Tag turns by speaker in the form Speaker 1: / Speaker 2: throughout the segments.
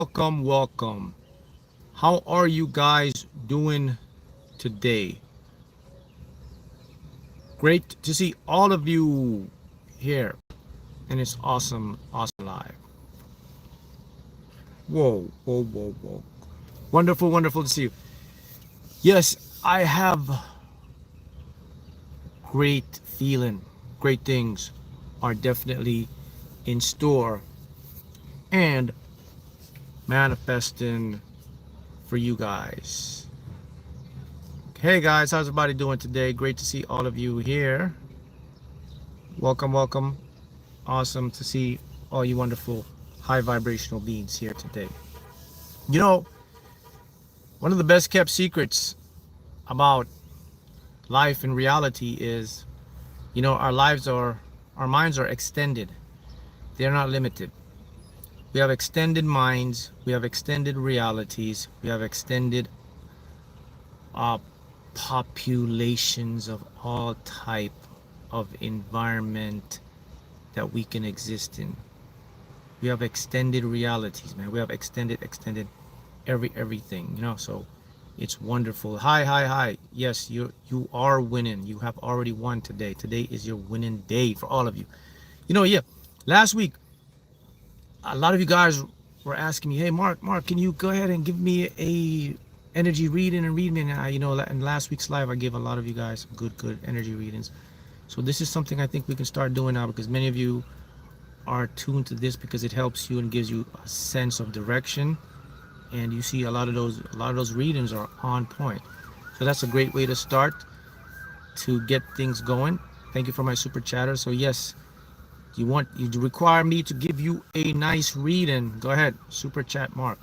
Speaker 1: welcome. How are you guys doing today? Great to see all of you here. And it's awesome live. Whoa. Wonderful to see you. Yes, I have great feeling. Great things are definitely in store and manifesting for you guys. Hey guys, how's everybody doing today? Great to see all of you here. Welcome. Awesome to see all you wonderful high vibrational beings here today. You know, one of the best kept secrets about life and reality is, our minds are extended. They're not limited. We have extended minds, we have extended realities, we have extended populations of all type of environment that we can exist in. We have extended realities, man. We have extended everything, so it's wonderful. Hi. Yes, you are winning. You have already won today. Today is your winning day for all of you. Last week a lot of you guys were asking me, hey Mark, can you go ahead and give me a energy reading and read me? And in last week's live I gave a lot of you guys good energy readings. So this is something I think we can start doing now, because many of you are tuned to this because it helps you and gives you a sense of direction, and you see a lot of those readings are on point. So that's a great way to start to get things going. Thank you for my super chatter. So yes, you require me to give you a nice reading, go ahead, super chat Mark.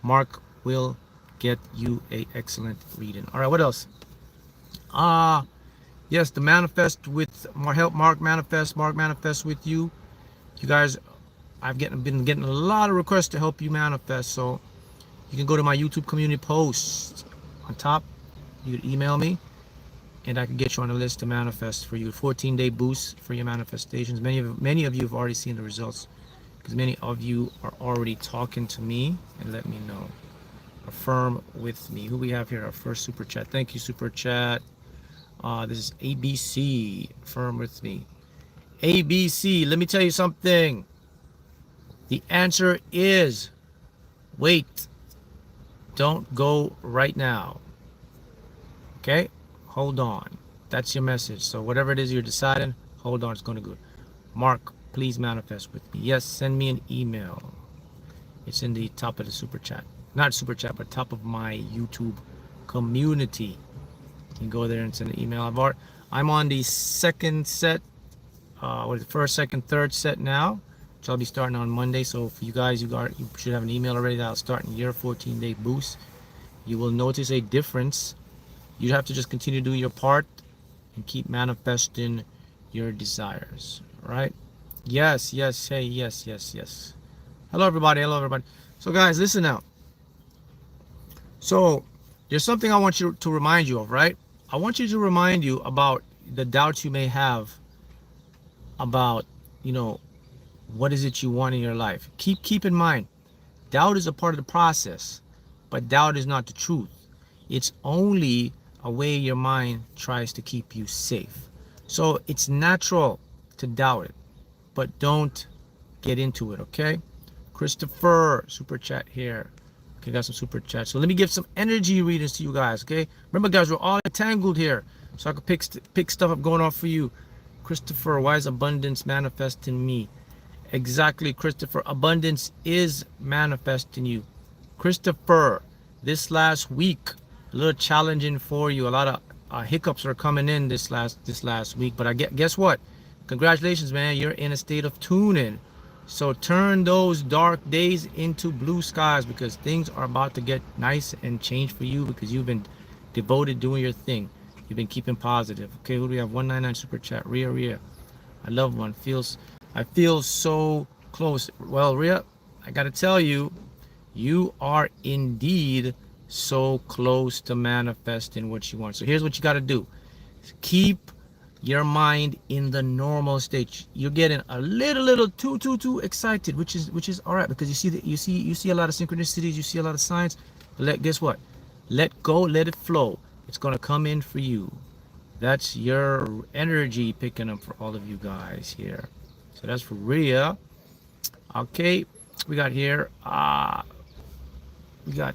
Speaker 1: Mark will get you a excellent reading. All right, what else? Yes, the manifest with help Mark manifest with you. You guys, I've been getting a lot of requests to help you manifest, so you can go to my YouTube community post on top. You can email me and I can get you on the list to manifest for you. 14-day boost for your manifestations. Many of you have already seen the results, because many of you are already talking to me and let me know. Affirm with me. Who we have here? Our first super chat. Thank you, super chat. This is ABC. Affirm with me. ABC, let me tell you something. The answer is wait. Don't go right now. Okay? Hold on. That's your message. So whatever it is you're deciding, hold on. It's going to go. Mark, please manifest with me. Yes, send me an email. It's in the top of the super chat. Not super chat, but top of my YouTube community. You can go there and send an email. I'm on the second set, first, second, third set now, which I'll be starting on Monday. So for you guys, you should have an email already that'll start in your 14-day boost. You will notice a difference. You have to just continue to do your part and keep manifesting your desires. All right? Yes. Hey, yes. Hello, everybody. So, guys, listen now. So, there's something I want you to remind you of, right? I want you to remind you about the doubts you may have about, what is it you want in your life. Keep in mind, doubt is a part of the process, but doubt is not the truth. It's only a way your mind tries to keep you safe. So it's natural to doubt it, but don't get into it, okay? Christopher, super chat here. Okay, got some super chat. So let me give some energy readings to you guys, okay? Remember, guys, we're all entangled here, so I can pick stuff up going off for you. Christopher, why is abundance manifesting me? Exactly, Christopher. Abundance is manifesting you. Christopher, this last week, a little challenging for you. A lot of hiccups are coming in this last week, but guess what? Congratulations, man. You're in a state of tuning. So turn those dark days into blue skies, because things are about to get nice and change for you, because you've been devoted doing your thing. You've been keeping positive. Okay, who do we have? 199 super chat. Rhea. I love one. I feel so close. Well, Rhea, I gotta tell you, you are indeed so close to manifesting what you want. So here's what you gotta do. Keep your mind in the normal state. You're getting a little too excited, which is all right, because you see that you see a lot of synchronicities, you see a lot of signs. But guess what? Let go, let it flow. It's gonna come in for you. That's your energy picking up for all of you guys here. So that's for Rhea. Okay, we got here. We got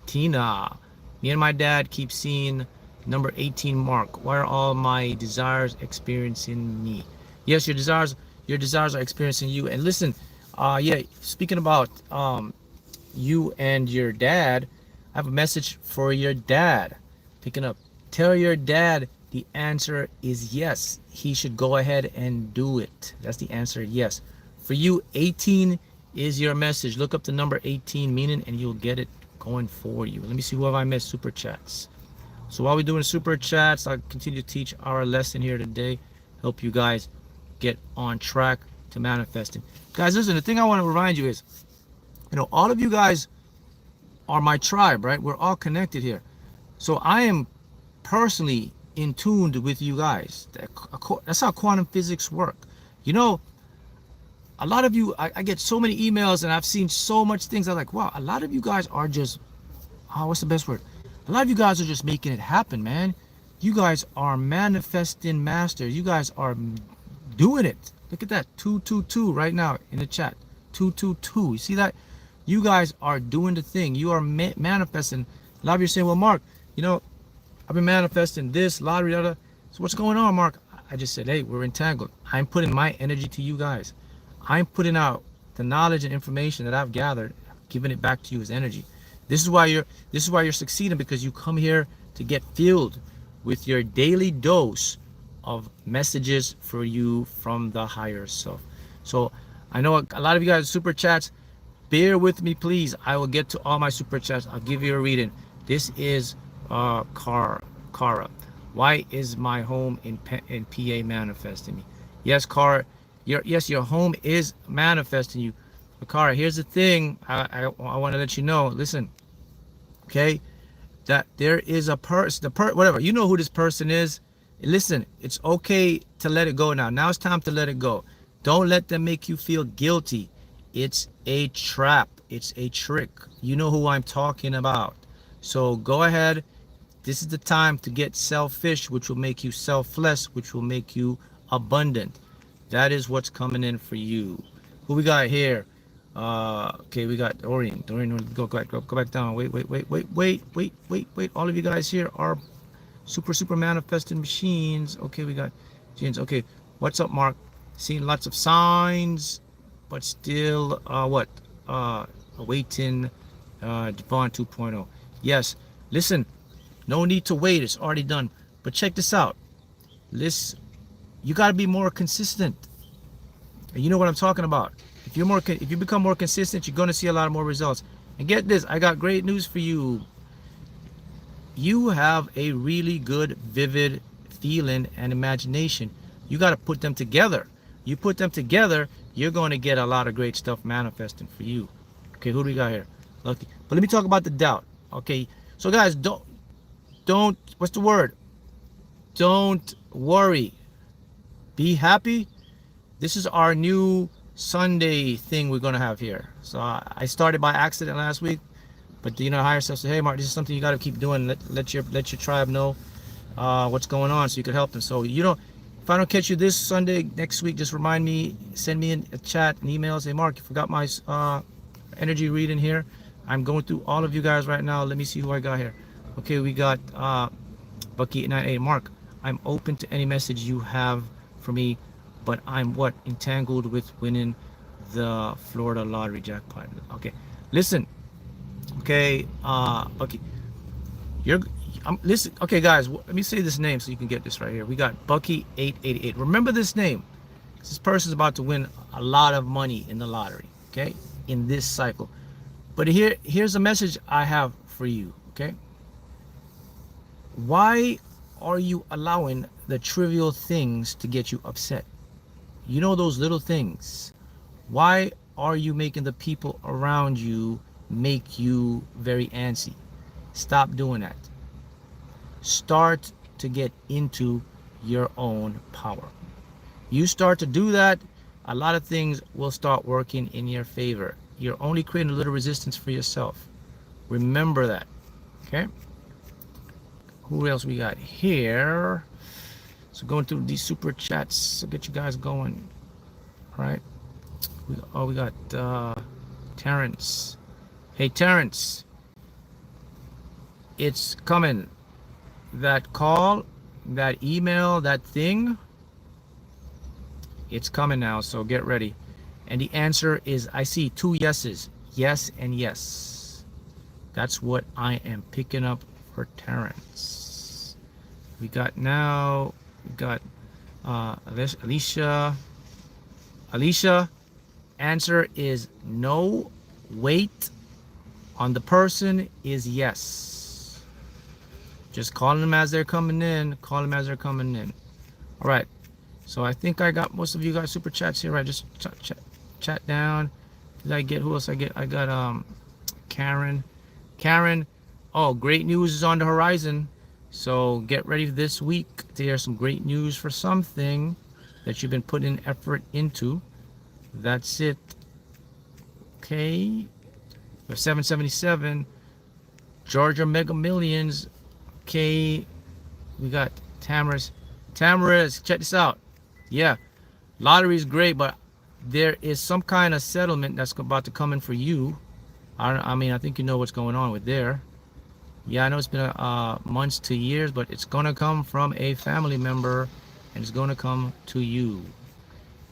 Speaker 1: Tina. Me and my dad keep seeing number 18 mark. Why are all my desires experiencing me? Yes, your desires are experiencing you. And listen, yeah, speaking about you and your dad, I have a message for your dad. Picking up. Tell your dad the answer is yes. He should go ahead and do it. That's the answer, yes. For you, 18 is your message. Look up the number 18 meaning and you'll get it going for you. Let me see who have I missed. Super chats. So while we're doing super chats, I'll continue to teach our lesson here today. Help you guys get on track to manifesting. Guys, listen, the thing I want to remind you is, you know, all of you guys are my tribe, right? We're all connected here. So I am personally in tuned with you guys. That's how quantum physics work. You know, a lot of you, I get so many emails and I've seen so much things. I'm like, wow, a lot of you guys are just, what's the best word? A lot of you guys are just making it happen, man. You guys are manifesting masters. You guys are doing it. Look at that, 222 right now in the chat. 222. You see that? You guys are doing the thing. You are manifesting. A lot of you are saying, well, Mark, you know, I've been manifesting this, lottery, so what's going on, Mark? I just said, hey, we're entangled. I'm putting my energy to you guys. I'm putting out the knowledge and information that I've gathered, giving it back to you as energy. This is why you're succeeding, because you come here to get filled with your daily dose of messages for you from the higher self. So I know a lot of you guys super chats. Bear with me, please. I will get to all my super chats. I'll give you a reading. This is Kara. Why is my home in PA manifesting me? Yes, Kara. Your home is manifesting you. But Kara, here's the thing. I want to let you know. Listen, okay, that there is a person, whatever. You know who this person is. Listen, it's okay to let it go now. Now it's time to let it go. Don't let them make you feel guilty. It's a trap. It's a trick. You know who I'm talking about. So go ahead. This is the time to get selfish, which will make you selfless, which will make you abundant. That is what's coming in for you. Who we got here? Okay, we got Dorian. Dorian, go back down. Wait. All of you guys here are super manifesting machines. Okay, we got James. Okay, what's up, Mark? Seeing lots of signs, but still, awaiting Devon 2.0. Yes, listen, no need to wait. It's already done. But check this out. Listen, you got to be more consistent. And you know what I'm talking about. If you become more consistent, you're going to see a lot more results. And get this, I got great news for you. You have a really good, vivid feeling and imagination. You got to put them together. You put them together, you're going to get a lot of great stuff manifesting for you. Okay, who do we got here? Lucky. But let me talk about the doubt. Okay, so guys, don't, what's the word? Don't worry. Be happy. This is our new Sunday thing we're going to have here. So I started by accident last week, but you know, higher self said, hey Mark, this is something you got to keep doing. Let your tribe know what's going on so you can help them. So you know, if I don't catch you this Sunday, next week, just remind me, send me a chat, an email, say, Mark, you forgot my energy reading here. I'm going through all of you guys right now. Let me see who I got here. Okay, we got Bucky898. Mark, I'm open to any message you have for me, but I'm entangled with winning the Florida lottery jackpot. Okay, listen. Okay, Bucky, listen. Okay, guys, let me say this name so you can get this right here. We got Bucky888. Remember this name. This person's about to win a lot of money in the lottery. Okay, in this cycle. But here's a message I have for you. Okay, why are you allowing the trivial things to get you upset? You know, those little things. Why are you making the people around you make you very antsy? Stop doing that. Start to get into your own power. You start to do that, a lot of things will start working in your favor. You're only creating a little resistance for yourself. Remember that. Okay? Who else we got here? So going through these super chats to get you guys going. All right. We got Terrence. Hey, Terrence. It's coming. That call, that email, that thing, it's coming now, so get ready. And the answer is, I see 2 yeses. Yes and yes. That's what I am picking up for Terrence. We got Alicia. Alicia, answer is no. Wait on the person is yes. Just calling them as they're coming in. Call them as they're coming in. All right. So I think I got most of you guys super chats here. Right, just chat down. Did I get, who else I get? I got Karen. Karen, oh, great news is on the horizon. So get ready this week to hear some great news for something that you've been putting effort into. That's it. Okay. We have 777. Georgia Mega Millions. Okay. We got Tamara's. Tamara's, check this out. Yeah. Lottery is great, but there is some kind of settlement that's about to come in for you. I mean, I think you know what's going on with there. Yeah, I know it's been months to years, but it's going to come from a family member, and it's going to come to you.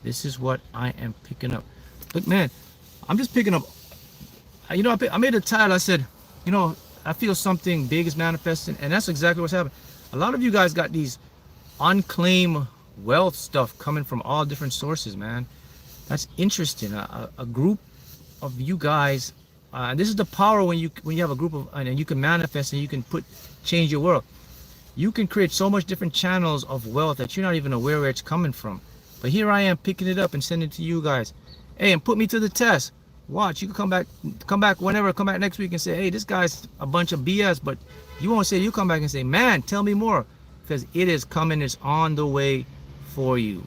Speaker 1: This is what I am picking up. Look, man, I'm just picking up. You know, I made a title. I said, you know, I feel something big is manifesting, and that's exactly what's happening. A lot of you guys got these unclaimed wealth stuff coming from all different sources, man. That's interesting. A group of you guys, and this is the power when you have a group of, and you can manifest and you can change your world. You can create so much different channels of wealth that you're not even aware where it's coming from. But here I am picking it up and sending it to you guys. Hey, and put me to the test. Watch, you can come back whenever, come back next week and say, hey, this guy's a bunch of BS, but you won't say, you come back and say, man, tell me more, because it is coming, it's on the way for you.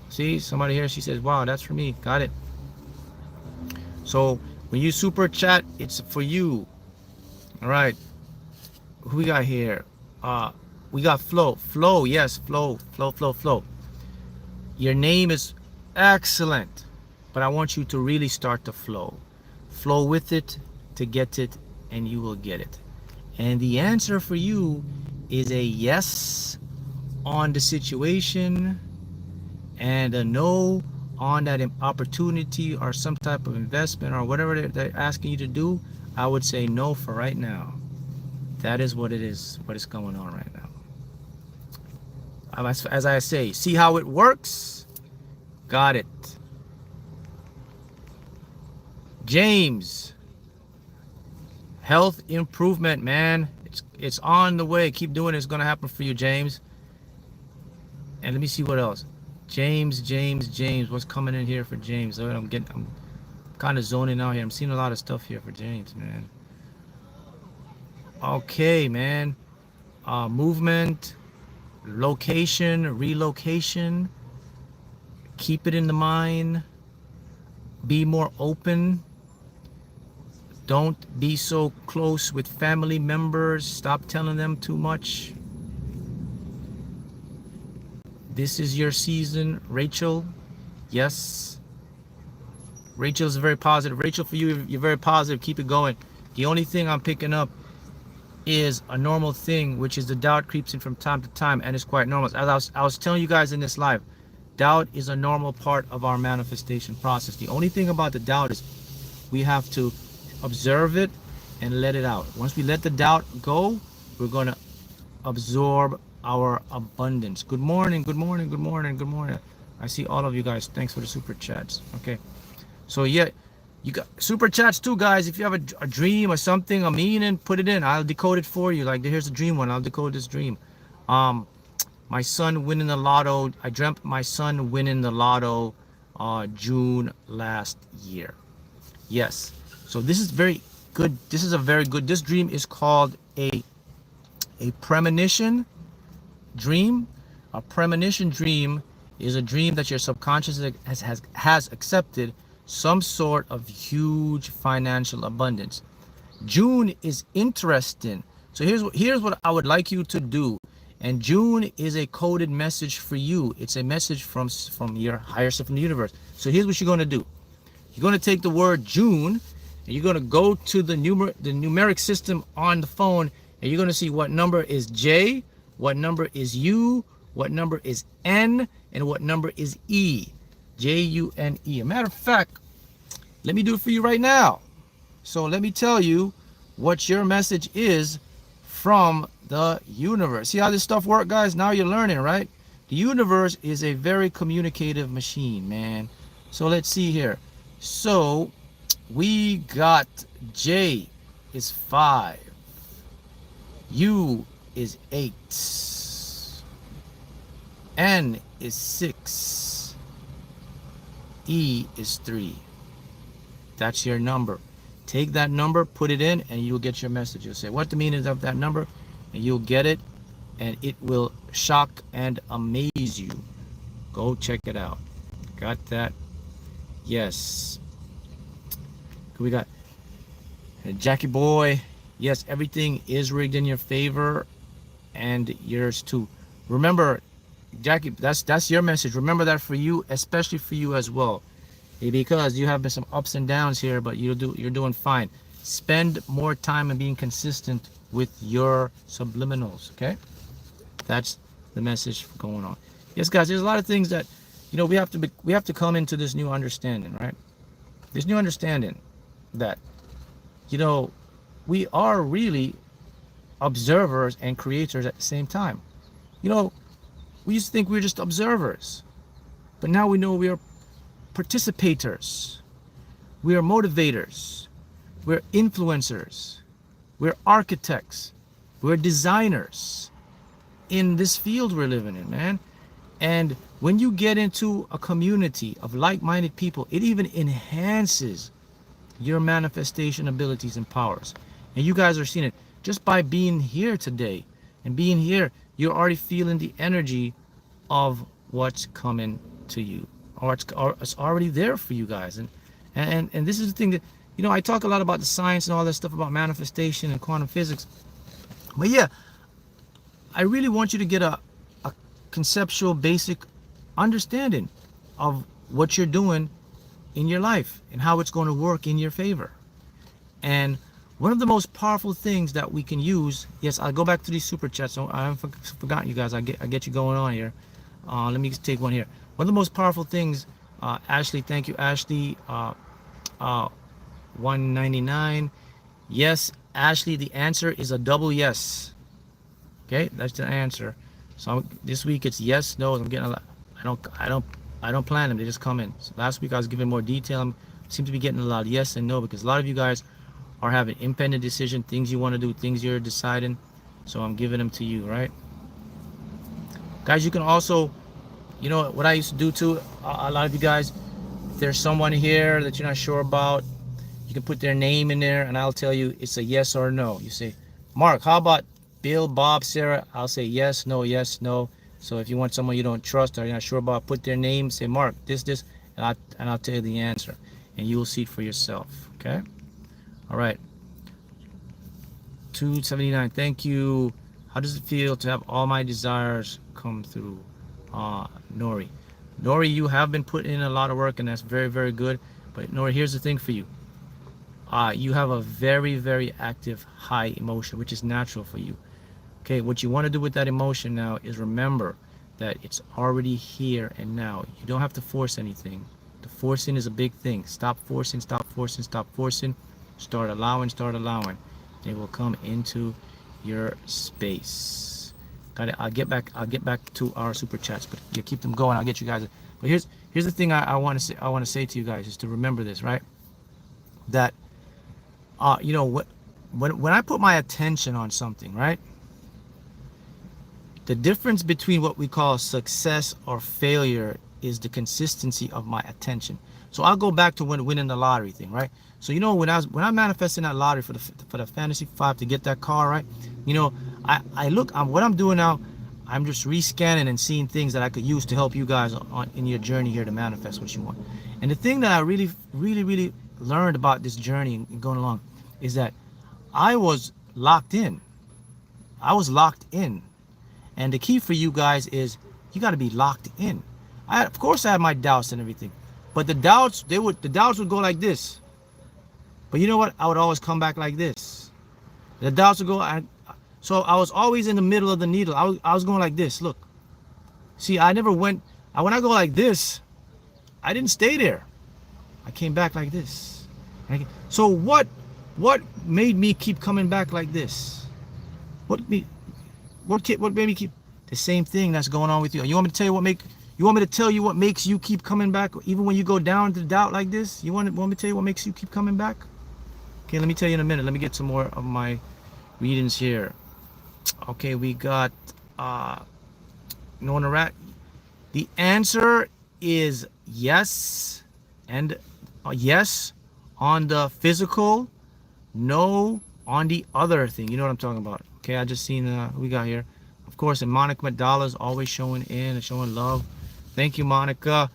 Speaker 1: See, somebody here, she says, wow, that's for me. Got it. So when you super chat, it's for you. All right. Who we got here? We got Flo. Flo, yes, Flo. Your name is excellent, but I want you to really start to flow. Flow with it to get it, and you will get it. And the answer for you is a yes on the situation and a no on that opportunity or some type of investment or whatever they're asking you to do. I would say no for right now. That is what it is, what is going on right now. As I say, see how it works? Got it. James, health improvement, man. It's on the way. Keep doing it. It's going to happen for you, James. And let me see what else. James, what's coming in here for James? I'm kind of zoning out here. I'm seeing a lot of stuff here for James, man. Okay, man. Movement, location, relocation. Keep it in the mind. Be more open. Don't be so close with family members. Stop telling them too much. This is your season, Rachel. Yes. Rachel's very positive. Rachel, for you, you're very positive. Keep it going. The only thing I'm picking up is a normal thing, which is the doubt creeps in from time to time, and it's quite normal. As I was telling you guys in this live, doubt is a normal part of our manifestation process. The only thing about the doubt is we have to observe it and let it out. Once we let the doubt go, we're going to absorb our abundance. Good morning. I see all of you guys. Thanks for the super chats. Okay. So yeah, you got super chats too, guys. If you have a dream or something, a meaning, put it in. I'll decode it for you. Like, here's a dream one. I'll decode this dream. My son winning the lotto. I dreamt my son winning the lotto June last year. Yes. So this is very good. This is a very good. This dream is called a premonition dream, A premonition dream is a dream that your subconscious has accepted some sort of huge financial abundance. June is interesting. So here's what I would like you to do. And June is a coded message for you. It's a message from your higher self in the universe. So here's what you're going to do. You're going to take the word June and you're going to go to the numeric system on the phone, and you're going to see what number is J, what number is U, what number is N, and what number is E. J-U-N-E. A matter of fact, let me do it for you right now. So let me tell you what your message is from the universe. See how this stuff works, guys? Now you're learning, right? The universe is a very communicative machine, man. So let's see here. So we got J is 5. U is 8. N is 6. E is 3. That's your number. Take that number, put it in, and you'll get your message. You'll say what the meaning of that number, and you'll get it, and it will shock and amaze you. Go check it out. Got that? Yes. We got Jackie Boy. Yes, everything is rigged in your favor and yours too. Remember, Jackie, that's your message. Remember that for you, especially for you as well. Because you have been some ups and downs here, but you're doing fine. Spend more time and being consistent with your subliminals, okay? That's the message going on. Yes, guys, there's a lot of things that, we have to come into this new understanding, right? This new understanding that, we are really observers and creators at the same time. We used to think we were just observers, but now we know we are participators, we are motivators, we're influencers, we're architects, we're designers in this field we're living in, man. And when you get into a community of like-minded people, it even enhances your manifestation abilities and powers. And you guys are seeing it just by being here today. And being here, you're already feeling the energy of what's coming to you, or it's already there for you guys. And this is the thing that, I talk a lot about the science and all that stuff about manifestation and quantum physics. But yeah, I really want you to get a conceptual, basic understanding of what you're doing in your life and how it's going to work in your favor. And one of the most powerful things that we can use, yes, I'll go back to these super chats. So I haven't forgotten you guys. I get you going on here. Let me take one here. One of the most powerful things, Ashley, thank you, Ashley. 199. Yes, Ashley, the answer is a double yes. Okay, that's the answer. So this week it's yes, no. I'm getting a lot. I don't plan them. They just come in. So last week I was giving more detail. I seem to be getting a lot of yes and no, because a lot of you guys are having impending decision, things you want to do, things you're deciding. So I'm giving them to you, right? Guys, you can also, what I used to do too, a lot of you guys, if there's someone here that you're not sure about, you can put their name in there and I'll tell you it's a yes or no. You say, Mark, how about Bill, Bob, Sarah? I'll say yes, no, yes, no. So if you want someone you don't trust or you're not sure about, put their name, say Mark, this, and I'll tell you the answer. And you will see it for yourself, okay? All right. 279, thank you. How does it feel to have all my desires come through? Nori, you have been putting in a lot of work, and that's very, very good. But Nori, here's the thing for you. You have a very, very active high emotion, which is natural for you. Okay, what you want to do with that emotion now is remember that it's already here and now. You don't have to force anything. The forcing is a big thing. Stop forcing, stop forcing, stop forcing. Start allowing, start allowing. It will come into your space. Got it. I'll get back to our super chats, but you keep them going. I'll get you guys. But here's the thing I want to say to you guys is to remember this, right? That when I put my attention on something, right? The difference between what we call success or failure is the consistency of my attention. So I'll go back to winning the lottery thing, right? So when I'm manifesting that lottery for the Fantasy 5 to get that car, right? What I'm doing now, I'm just rescanning and seeing things that I could use to help you guys in your journey here to manifest what you want. And the thing that I really learned about this journey and going along is that I was locked in. I was locked in. And the key for you guys is you got to be locked in. Of course I had my doubts and everything, but the doubts would go like this. But you know what? I would always come back like this. The doubts would go. So I was always in the middle of the needle. I was going like this. Look, see, I never went. When I go like this, I didn't stay there. I came back like this. So what made me keep coming back like this? What made me keep the same thing that's going on with you? You want me to tell you what makes you keep coming back even when you go down to doubt like this? You want me to tell you what makes you keep coming back? Okay, let me tell you in a minute. Let me get some more of my readings here. Okay, we got Nona Rat. The answer is yes, and yes on the physical, no on the other thing. You know what I'm talking about. Okay, I just seen who we got here. Of course, and Monica Madala's always showing in and showing love. Thank you, Monica.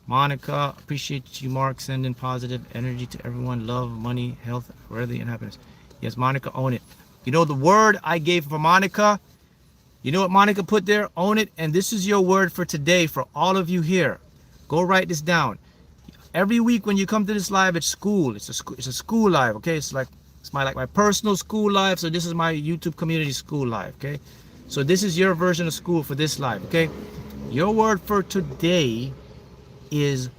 Speaker 1: Monica, appreciate you, Mark, sending positive energy to everyone. Love, money, health, worthy, and happiness. Yes, Monica, own it. You know the word I gave for Monica? You know what Monica put there? Own it. And this is your word for today for all of you here. Go write this down. Every week when you come to this live, it's school. It's a school live, okay? It's my personal school live. So this is my YouTube community school live, okay? So this is your version of school for this live, okay? Your word for today is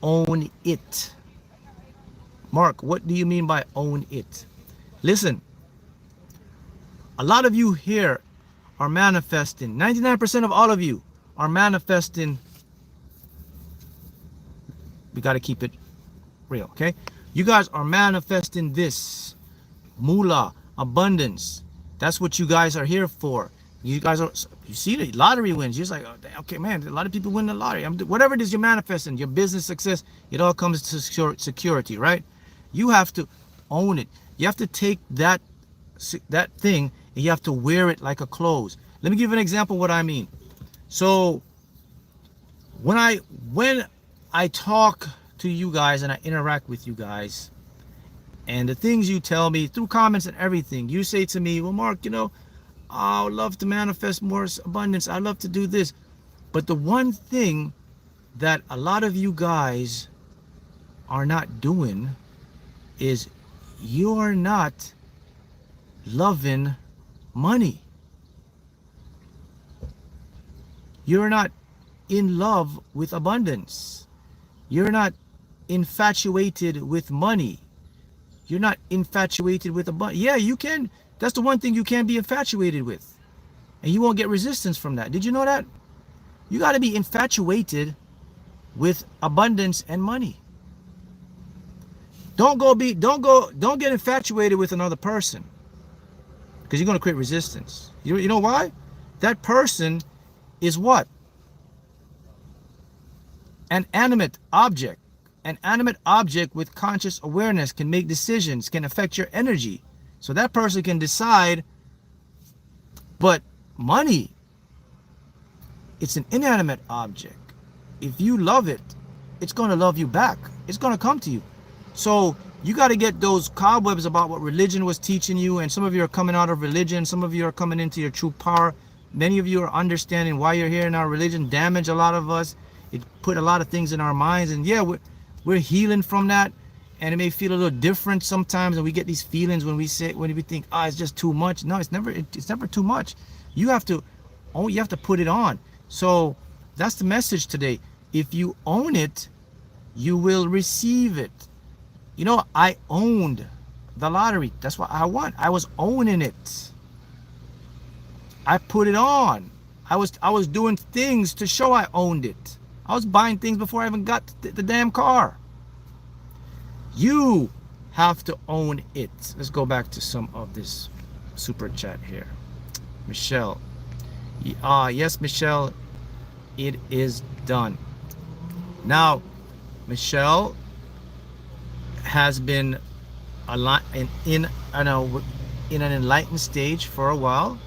Speaker 1: own it. Mark, what do you mean by own it? Listen, a lot of you here are manifesting. 99% of all of you are manifesting. We got to keep it real, okay? You guys are manifesting this moolah, abundance. That's what you guys are here for. You guys are, you see the lottery wins. You're just like, oh, okay, man, a lot of people win the lottery. Whatever it is you're manifesting, your business success, it all comes to security, right? You have to own it. You have to take that thing and you have to wear it like a clothes. Let me give you an example of what I mean. So when I talk to you guys and I interact with you guys, and the things you tell me through comments and everything, you say to me, well, Mark, you know, I would love to manifest more abundance. I love to do this. But the one thing that a lot of you guys are not doing is you're not loving money. You're not in love with abundance. You're not infatuated with money. You're not infatuated with abundance. Yeah, you can. That's the one thing you can be infatuated with. And you won't get resistance from that. Did you know that? You got to be infatuated with abundance and money. Don't get infatuated with another person, because you're going to create resistance. You know why? That person is what? An animate object. An animate object with conscious awareness can make decisions, can affect your energy. So that person can decide. But money, it's an inanimate object. If you love it, it's going to love you back. It's going to come to you. So you got to get those cobwebs about what religion was teaching you. And some of you are coming out of religion. Some of you are coming into your true power. Many of you are understanding why you're here. In our religion damaged a lot of us. It put a lot of things in our minds. And yeah, we're healing from that. And it may feel a little different sometimes. And we get these feelings when we think, oh, it's just too much. No, it's never too much. You have to put it on. So that's the message today. If you own it, you will receive it. You know, I owned the lottery. That's what I won. I was owning it. I put it on. I was doing things to show I owned it. I was buying things before I even got the damn car. You have to own it. Let's go back to some of this super chat here. Michelle. Yes, Michelle, it is done. Now, Michelle has been in an enlightened stage for a while,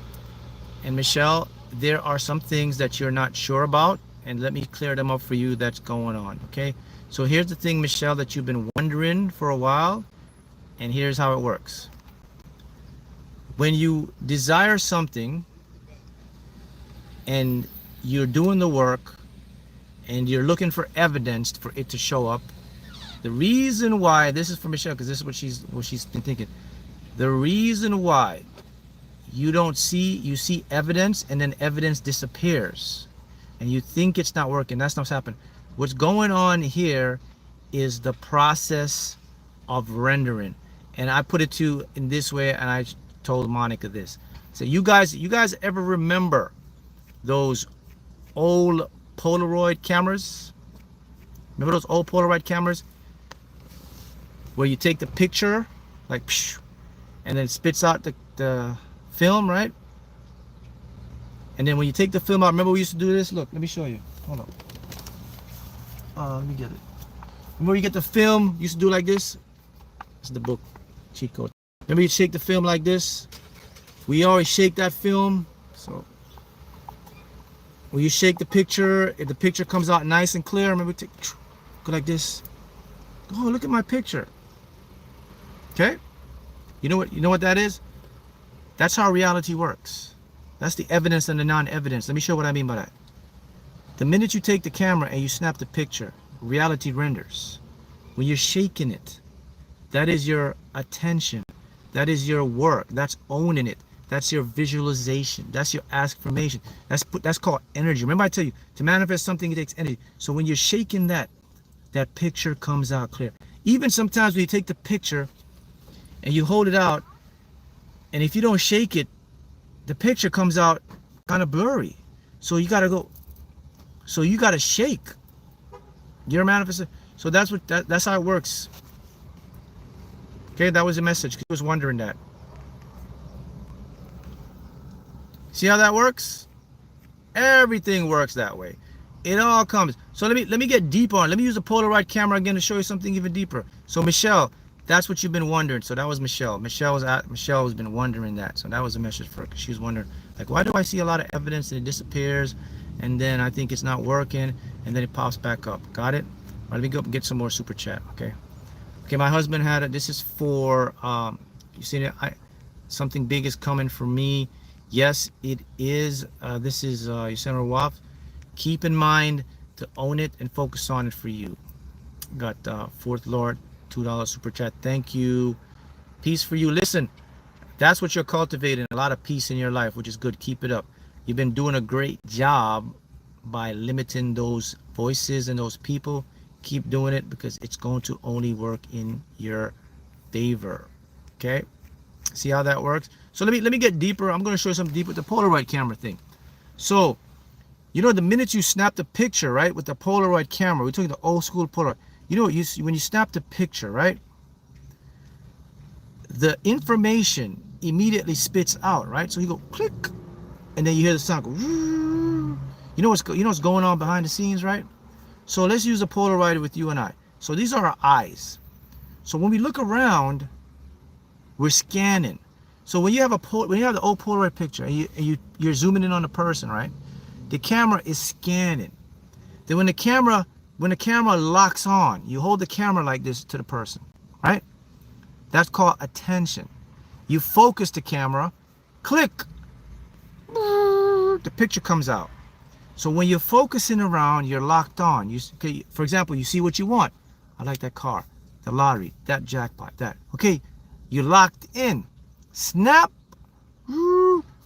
Speaker 1: and Michelle there are some things that you're not sure about, and let me clear them up for you that's going on, okay? So here's the thing, Michelle, that you've been wondering for a while, and here's how it works. When you desire something and you're doing the work and you're looking for evidence for it to show up, the reason why, this is for Michelle because this is what she's been thinking. The reason why you don't see, you see evidence and then evidence disappears and you think it's not working, that's not what's happening. What's going on here is the process of rendering. And I put it to you in this way, and I told Monica this. So you guys ever remember those old Polaroid cameras? Remember those old Polaroid cameras where you take the picture like psh, and then it spits out the film, right? And then when you take the film out, remember we used to do this? Look, let me show you. Hold on. Let me get it. Remember you get the film, you used to do like this? This is the book, Cheatcode. Remember you shake the film like this? We always shake that film. So when you shake the picture, if the picture comes out nice and clear, remember go like this. Oh, look at my picture. Okay? You know what that is? That's how reality works. That's the evidence and the non-evidence. Let me show you what I mean by that. The minute you take the camera and you snap the picture, reality renders. When you're shaking it, that is your attention. That is your work. That's owning it. That's your visualization. That's your affirmation. That's called energy. Remember I tell you, to manifest something, it takes energy. So when you're shaking that picture comes out clear. Even sometimes when you take the picture and you hold it out, and if you don't shake it, the picture comes out kind of blurry. So you gotta go. So you gotta shake. You're manifesting. So that's how it works. Okay, that was the message. I was wondering that. See how that works? Everything works that way. It all comes. So let me get deeper on. Let me use the Polaroid camera again to show you something even deeper. So Michelle, that's what you've been wondering. So that was Michelle. Michelle has been wondering that. So that was a message for her. She was wondering, like, why do I see a lot of evidence and it disappears, and then I think it's not working, and then it pops back up? Got it? All right, let me go up and get some more super chat. Okay. Okay, my husband had it. This is for you see it. Something big is coming for me. Yes, it is. This is Yusena Waf. Keep in mind to own it and focus on it for you. Got Fourth Lord, $2 super chat. Thank you. Peace for you. Listen, that's what you're cultivating, a lot of peace in your life, which is good. Keep it up. You've been doing a great job by limiting those voices and those people. Keep doing it because it's going to only work in your favor. Okay? See how that works? So let me get deeper. I'm going to show you something deep with the Polaroid camera thing. So, you know, the minute you snap the picture, right, with the Polaroid camera, we're talking the old school Polaroid. You know, when you snap the picture, right, the information immediately spits out, right? So you go click, and then you hear the sound go. You know what's going on behind the scenes, right? So let's use a Polaroid with you and I. So these are our eyes. So when we look around, we're scanning. So when you have the old Polaroid picture and you're zooming in on the person, right? The camera is scanning. Then when the camera locks on, you hold the camera like this to the person, right? That's called attention. You focus the camera, click, the picture comes out. So when you're focusing around, you're locked on. For example, you see what you want. I like that car, the lottery, that jackpot, that. Okay, you're locked in. Snap.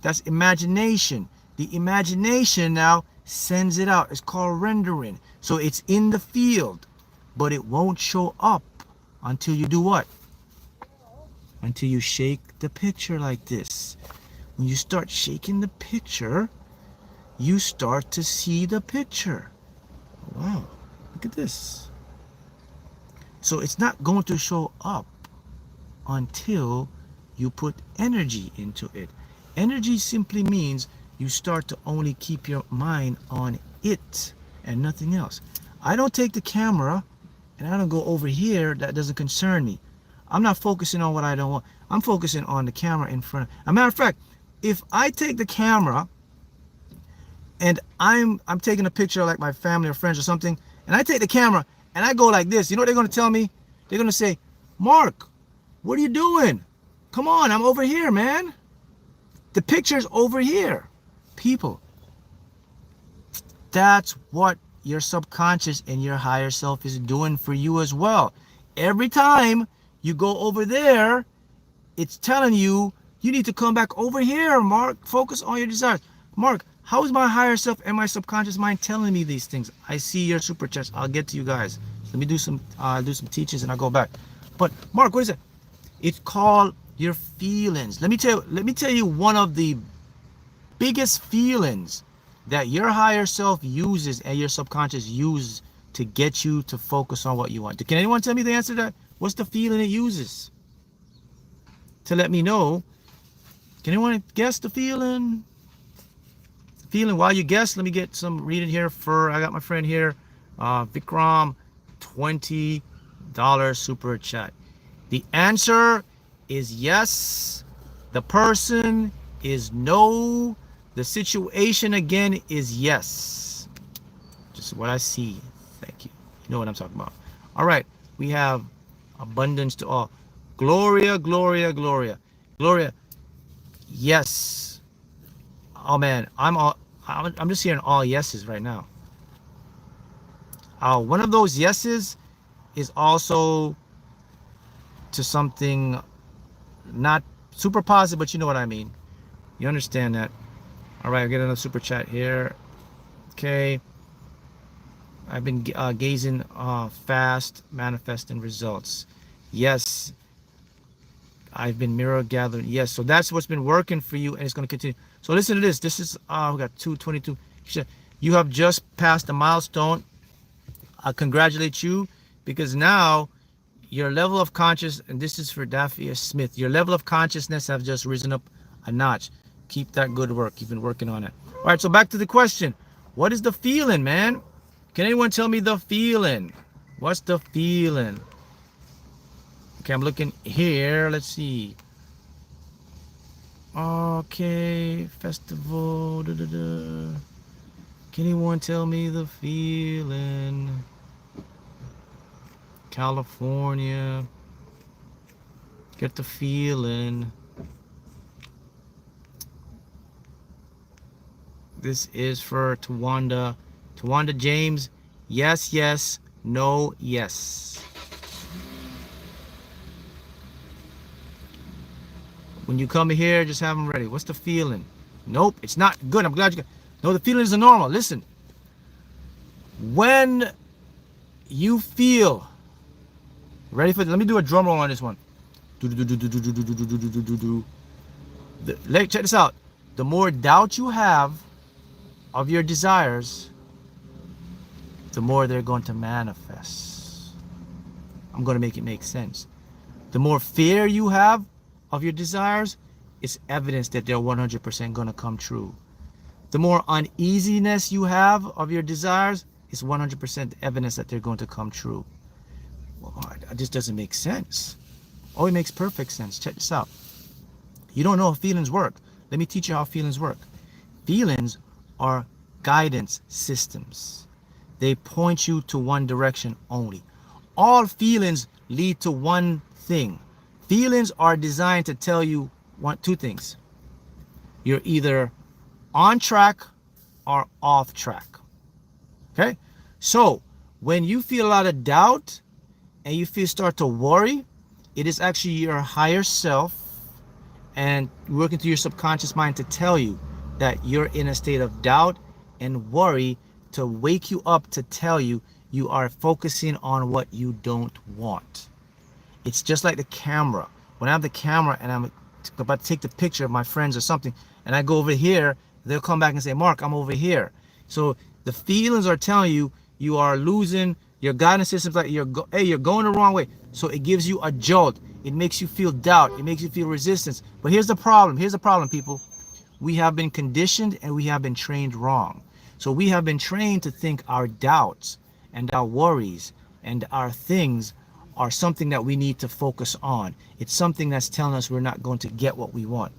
Speaker 1: That's imagination. The imagination now sends it out. It's called rendering. So it's in the field, but it won't show up until you do what? Until you shake the picture like this. When you start shaking the picture, you start to see the picture. Wow, look at this. So it's not going to show up until you put energy into it. Energy simply means you start to only keep your mind on it and nothing else. I don't take the camera and I don't go over here. That doesn't concern me. I'm not focusing on what I don't want. I'm focusing on the camera in front. As a matter of fact, if I take the camera and I'm taking a picture of like my family or friends or something, and I take the camera and I go like this. You know what they're gonna tell me? They're gonna say, Mark, what are you doing? Come on, I'm over here, man. The picture's over here. People, that's what your subconscious and your higher self is doing for you as well. Every time you go over there, it's telling you, you need to come back over here, Mark. Focus on your desires. Mark, how is my higher self and my subconscious mind telling me these things? I see your super chats. I'll get to you guys. Let me do some teachings and I'll go back. But Mark, what is it? It's called your feelings. Let me tell you one of the biggest feelings that your higher self uses and your subconscious uses to get you to focus on what you want. Can anyone tell me the answer to that? What's the feeling it uses to let me know? Can anyone guess the feeling? While you guess, let me get some reading here for, I got my friend here, Vikram, $20 super chat. The answer is yes. The person is no. The situation again is yes. Just what I see. Thank you. You know what I'm talking about. All right. We have abundance to all. Gloria, Gloria, Gloria. Gloria. Yes. Oh man, I'm just hearing all yeses right now. One of those yeses is also to something not super positive, but you know what I mean. You understand that. All right, I'll get another super chat here. Okay. I've been gazing fast, manifesting results. Yes. I've been mirror gathering. Yes. So that's what's been working for you, and it's going to continue. So listen to this. This is, we got 222. You have just passed a milestone. I congratulate you, because now your level of consciousness, and this is for Daphia Smith, your level of consciousness have just risen up a notch. Keep that good work. You've been working on it. All right, so back to the question. What is the feeling, man? Can anyone tell me the feeling? What's the feeling? Okay, I'm looking here. Let's see. Okay, festival. Can anyone tell me the feeling? California. Get the feeling. This is for Tawanda. Tawanda James. Yes, yes. No, yes. When you come here, just have them ready. What's the feeling? Nope, it's not good. I'm glad you got. No, the feeling is normal. Listen. When you feel, ready for, let me do a drum roll on this one. Check this out. The more doubt you have of your desires, the more they're going to manifest. I'm going to make it make sense. The more fear you have of your desires, it's evidence that they're 100% going to come true. The more uneasiness you have of your desires, it's 100% evidence that they're going to come true. Well, this doesn't make sense. Oh, it makes perfect sense. Check this out. You don't know how feelings work. Let me teach you how feelings work. Feelings are guidance systems. They point you to one direction only. All feelings lead to one thing. Feelings are designed to tell you two things. You're either on track or off track. Okay? So when you feel a lot of doubt and you start to worry, it is actually your higher self and working through your subconscious mind to tell you that you're in a state of doubt and worry, to wake you up, to tell you you are focusing on what you don't want. It's just like the camera. When I have the camera and I'm about to take the picture of my friends or something, and I go over here, they'll come back and say, Mark, I'm over here. So the feelings are telling you you are losing your guidance systems, like you're going the wrong way. So it gives you a jolt. It makes you feel doubt. It makes you feel resistance. But here's the problem. Here's the problem, people. We have been conditioned and we have been trained wrong. So we have been trained to think our doubts and our worries and our things are something that we need to focus on. It's something that's telling us we're not going to get what we want.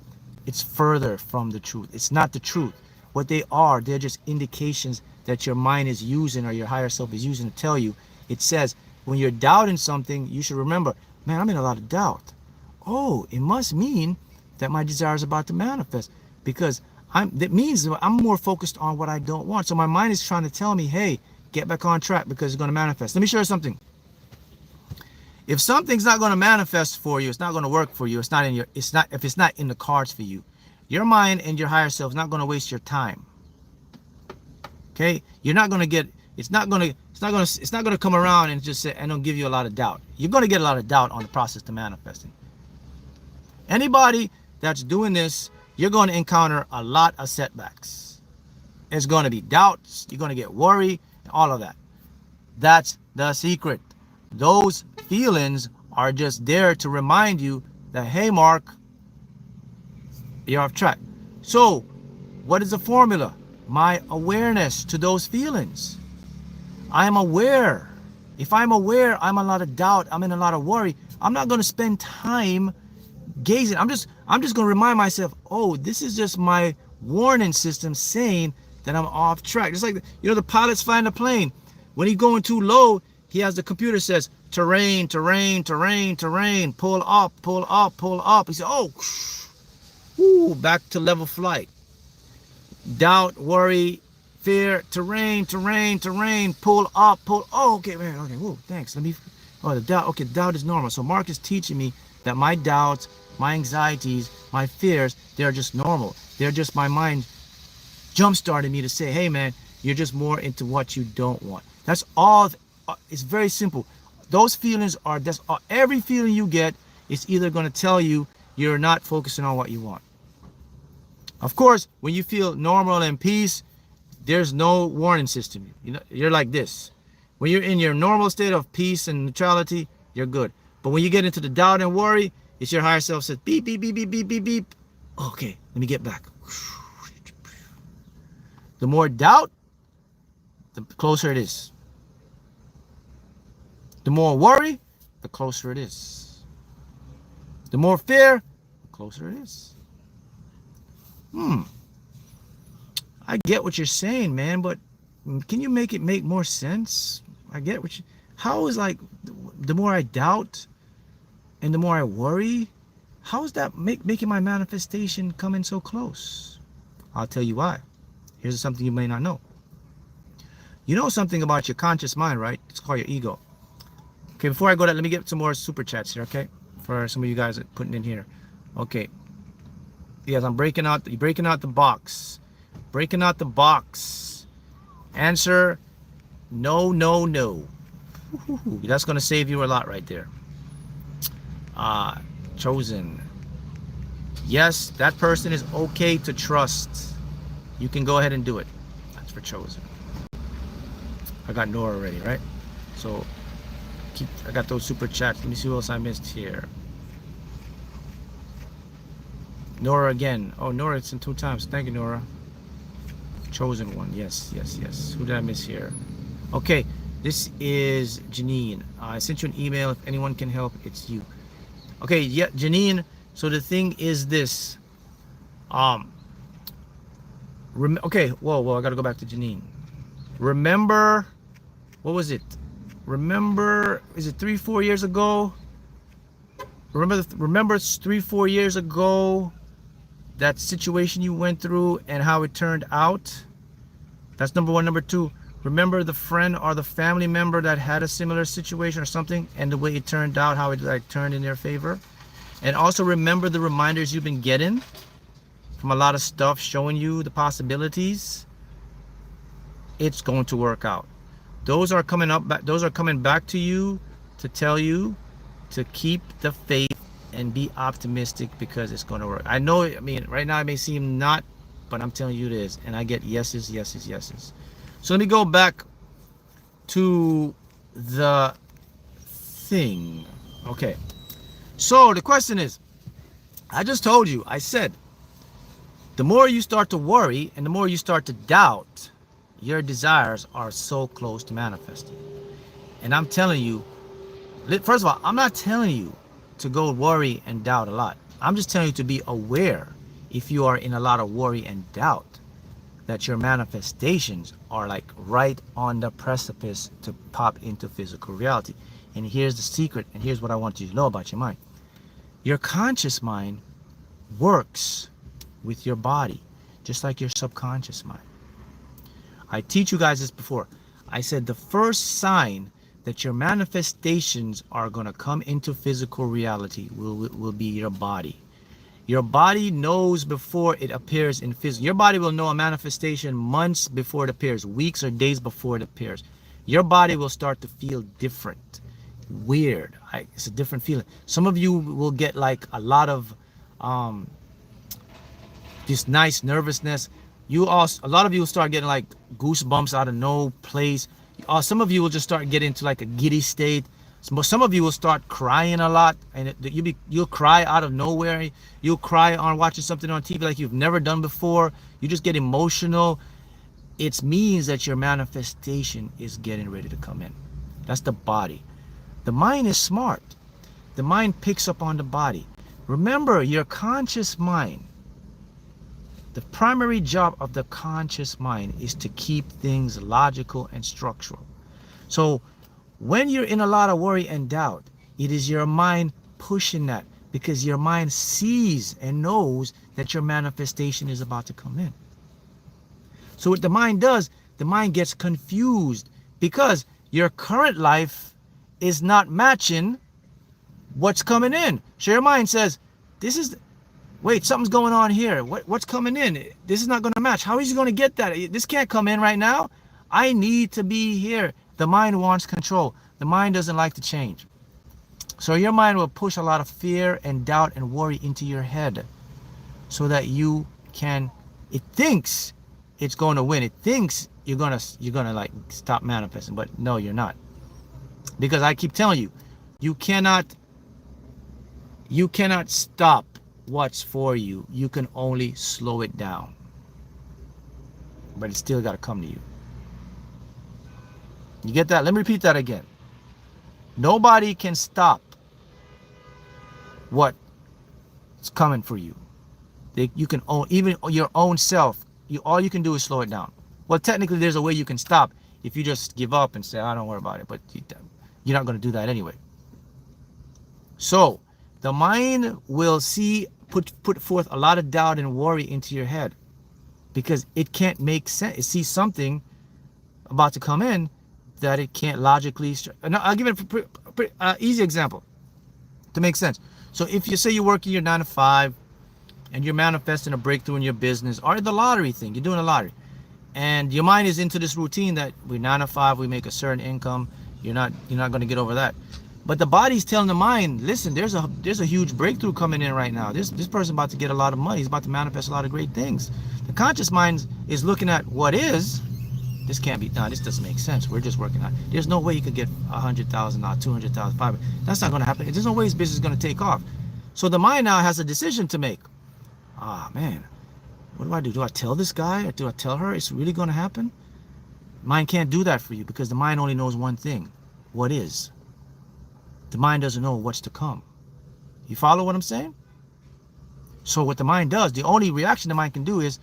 Speaker 1: It's further from the truth. It's not the truth. What they are, they're just indications that your mind is using, or your higher self is using to tell you. It says, when you're doubting something, you should remember, man, I'm in a lot of doubt. Oh, it must mean that my desire is about to manifest, because that means I'm more focused on what I don't want. So my mind is trying to tell me, hey, get back on track, because it's going to manifest. Let me show you something. If something's not going to manifest for you, it's not going to work for you. If it's not in the cards for you, your mind and your higher self is not going to waste your time. Okay, you're not going to get. It's not going to come around and just say, and don't give you a lot of doubt. You're going to get a lot of doubt on the process to manifesting. Anybody that's doing this, you're going to encounter a lot of setbacks. It's going to be doubts. You're going to get worried, and all of that. That's the secret. Those feelings are just there to remind you that, hey, Mark, you're off track. So, what is the formula? My awareness to those feelings. I am aware. If I'm aware, I'm in a lot of doubt, I'm in a lot of worry, I'm not going to spend time gazing. I'm just going to remind myself, oh, this is just my warning system saying that I'm off track. Just like, the pilot's flying the plane. When he's going too low, he has the computer says, terrain, terrain, terrain, terrain, pull up, pull up, pull up. He said, oh, whoo, back to level flight. Doubt, worry, fear, terrain, terrain, terrain, pull up, pull. Oh, okay, man, okay, whoa, thanks. The doubt, okay, doubt is normal. So Mark is teaching me that my doubts, my anxieties, my fears, they're just normal. They're just my mind jump-starting me to say, hey, man, you're just more into what you don't want. That's all. It's very simple. Those feelings are, every feeling you get is either going to tell you you're not focusing on what you want. Of course, when you feel normal and peace, there's no warning system. You're like this. When you're in your normal state of peace and neutrality, you're good. But when you get into the doubt and worry, it's your higher self says, beep, beep, beep, beep, beep, beep, beep. Okay, let me get back. The more doubt, the closer it is. The more worry, the closer it is. The more fear, the closer it is. I get what you're saying, man, but can you make it make more sense? I get what you, how is like, the more I doubt and the more I worry, how is that making my manifestation coming so close? I'll tell you why. Here's something you may not know. You know something about your conscious mind, right? It's called your ego. Okay, before I go, let me get some more super chats here, okay? For some of you guys that putting in here. Okay. Yes, I'm breaking out the box. Breaking out the box. Answer, no, no, no. That's going to save you a lot right there. Chosen. Yes, that person is okay to trust. You can go ahead and do it. That's for chosen. I got Nora already, right? So, I got those super chats. Let me see what else I missed here. Nora again. Oh, Nora, it's in 2 times. Thank you, Nora. Chosen one. Yes, yes, yes. Who did I miss here? Okay, this is Janine. I sent you an email. If anyone can help, it's you. Okay, yeah, Janine. So the thing is this. Okay, whoa, I gotta go back to Janine. Remember, what was it? Remember, is it 3-4 years ago? Remember 3-4 years ago, that situation you went through and how it turned out? That's number 1. Number 2, remember the friend or the family member that had a similar situation or something, and the way it turned out, how it like turned in their favor? And also remember the reminders you've been getting from a lot of stuff showing you the possibilities. It's going to work out. Those are coming back to you to tell you to keep the faith and be optimistic, because it's going to work. I know, I mean, right now it may seem not, but I'm telling you it is. And I get yeses, yeses, yeses. So let me go back to the thing. Okay. So the question is, I just told you, I said, the more you start to worry and the more you start to doubt, your desires are so close to manifesting. And I'm telling you, first of all, I'm not telling you to go worry and doubt a lot. I'm just telling you to be aware if you are in a lot of worry and doubt. that your manifestations are like right on the precipice to pop into physical reality. And here's the secret, and here's what I want you to know about your mind. Your conscious mind works with your body, just like your subconscious mind. I teach you guys this before. I said the first sign that your manifestations are going to come into physical reality will be your body. Your body knows before it appears in physical. Your body will know a manifestation months before it appears, weeks or days before it appears. Your body will start to feel different, weird. It's a different feeling. Some of you will get like a lot of this nice nervousness. A lot of you will start getting like goosebumps out of no place. Some of you will just start getting into like a giddy state. Some of you will start crying a lot, and you'll cry out of nowhere. You'll cry on watching something on TV like you've never done before. You just get emotional. It means that your manifestation is getting ready to come in. That's the body. The mind is smart. The mind picks up on the body. Remember, your conscious mind, the primary job of the conscious mind is to keep things logical and structural. So when you're in a lot of worry and doubt, it is your mind pushing that, because your mind sees and knows that your manifestation is about to come in. So what the mind does, the mind gets confused because your current life is not matching what's coming in. So your mind says, wait, something's going on here. What's coming in? This is not going to match. How is he going to get that? This can't come in right now. I need to be here. The mind wants control. The mind doesn't like to change. So your mind will push a lot of fear and doubt and worry into your head so that it thinks it's going to win. It thinks you're going to like stop manifesting, but no, you're not. Because I keep telling you, you cannot stop what's for you. You can only slow it down, but it's still got to come to you. You get that? Let me repeat that again. Nobody can stop what's coming for you. You can own, even your own self. All you can do is slow it down. Well, technically, there's a way you can stop if you just give up and say, "I don't worry about it." But you're not going to do that anyway. So the mind will put forth a lot of doubt and worry into your head because it can't make sense. It sees something about to come in that it can't logically. I'll give it a pretty easy example to make sense. So if you say you're working your 9 to 5 and you're manifesting a breakthrough in your business or the lottery thing, you're doing a lottery, and your mind is into this routine that we're 9 to 5, we make a certain income. You're not going to get over that. But the body's telling the mind, listen, there's a huge breakthrough coming in right now. This person about to get a lot of money. He's about to manifest a lot of great things. The conscious mind is looking at what is. This can't be done. This doesn't make sense. We're just working on it. There's no way you could get 100,000 or 200,000, 500. That's not going to happen. There's no way his business is going to take off. So the mind now has a decision to make. Man, what do? Do I tell this guy? Or do I tell her it's really going to happen? Mind can't do that for you because the mind only knows one thing. What is? The mind doesn't know what's to come. You follow what I'm saying? So what the mind does, the only reaction the mind can do is,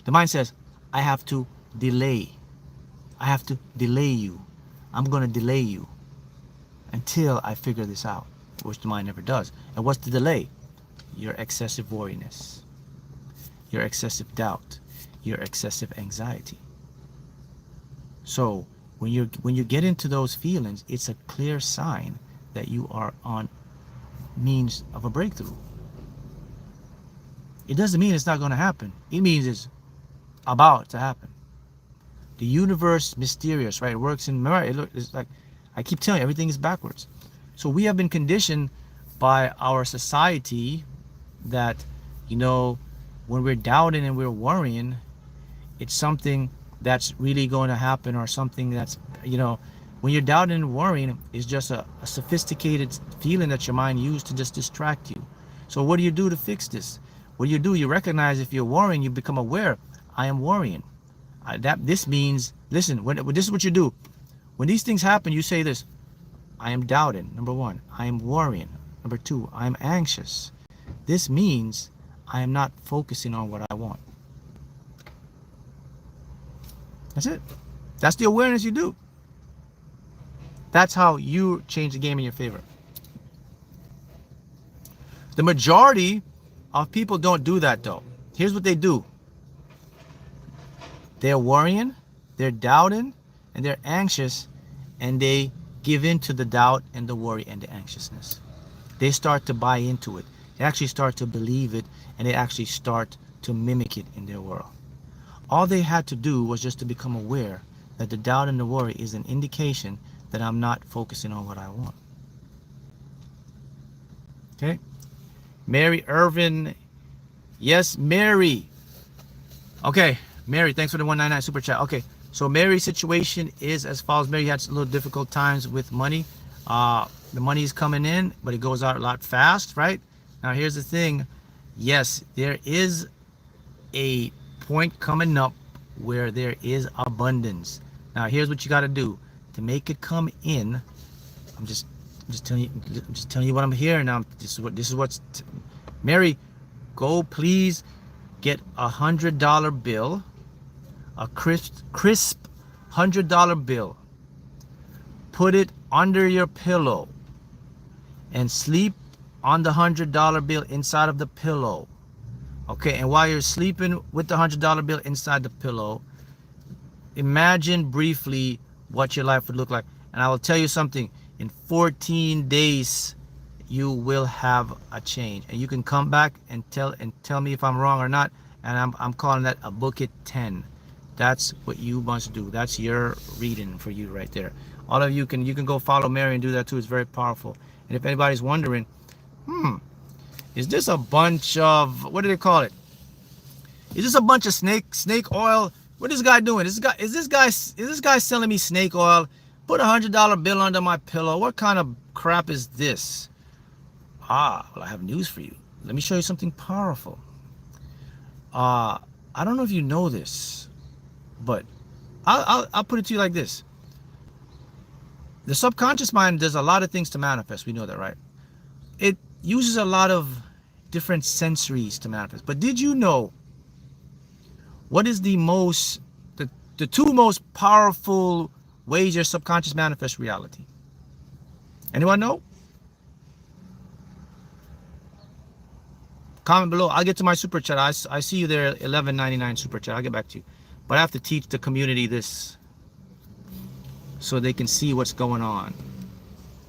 Speaker 1: the mind says, I have to delay. I have to delay you. I'm going to delay you until I figure this out, which the mind never does. And what's the delay? Your excessive worriness, your excessive doubt, your excessive anxiety. So when you get into those feelings, it's a clear sign that you are on means of a breakthrough. It doesn't mean it's not going to happen. It means it's about to happen. The universe, mysterious, right? It works in, it's like, I keep telling you, everything is backwards. So we have been conditioned by our society that, when we're doubting and we're worrying, it's something that's really going to happen, or something that's, when you're doubting and worrying, it's just a sophisticated feeling that your mind used to just distract you. So what do you do to fix this? What do? You recognize if you're worrying, you become aware, I am worrying. This means, listen, this is what you do. When these things happen, you say this, I am doubting, number 1. I am worrying. Number 2, I am anxious. This means I am not focusing on what I want. That's it. That's the awareness you do. That's how you change the game in your favor. The majority of people don't do that though. Here's what they do. They're worrying, they're doubting, and they're anxious, and they give in to the doubt and the worry and the anxiousness. They start to buy into it. They actually start to believe it, and they actually start to mimic it in their world. All they had to do was just to become aware that the doubt and the worry is an indication that I'm not focusing on what I want. Okay? Mary Irvin. Yes, Mary. Okay, Mary, thanks for the 199 super chat. Okay, so Mary's situation is as follows. Mary had a little difficult times with money. The money is coming in, but it goes out a lot fast, right? Now, here's the thing. Yes, there is a point coming up where there is abundance. Now, here's what you got to do to make it come in. I'm just telling you what I'm hearing now. This is what's Mary, go please get $100 bill, a crisp $100 bill. Put it under your pillow and sleep on the $100 bill inside of the pillow. Okay, and while you're sleeping with the $100 bill inside the pillow, imagine briefly what your life would look like. And I will tell you something, in 14 days, you will have a change. And you can come back and tell me if I'm wrong or not. And I'm calling that a book it 10. That's what you must do. That's your reading for you right there. All of you can go follow Mary and do that too. It's very powerful. And if anybody's wondering, is this a bunch of, what do they call it? Is this a bunch of snake oil? What is this guy doing? Is this guy selling me snake oil? Put $100 bill under my pillow. What kind of crap is this? Well, I have news for you. Let me show you something powerful. I don't know if you know this, but I'll put it to you like this. The subconscious mind does a lot of things to manifest. We know that, right? It uses a lot of different sensories to manifest. But did you know what is the two most powerful ways your subconscious manifests reality? Anyone know? Comment below. I'll get to my super chat. I see you there, $11.99 super chat. I'll get back to you. But I have to teach the community this so they can see what's going on.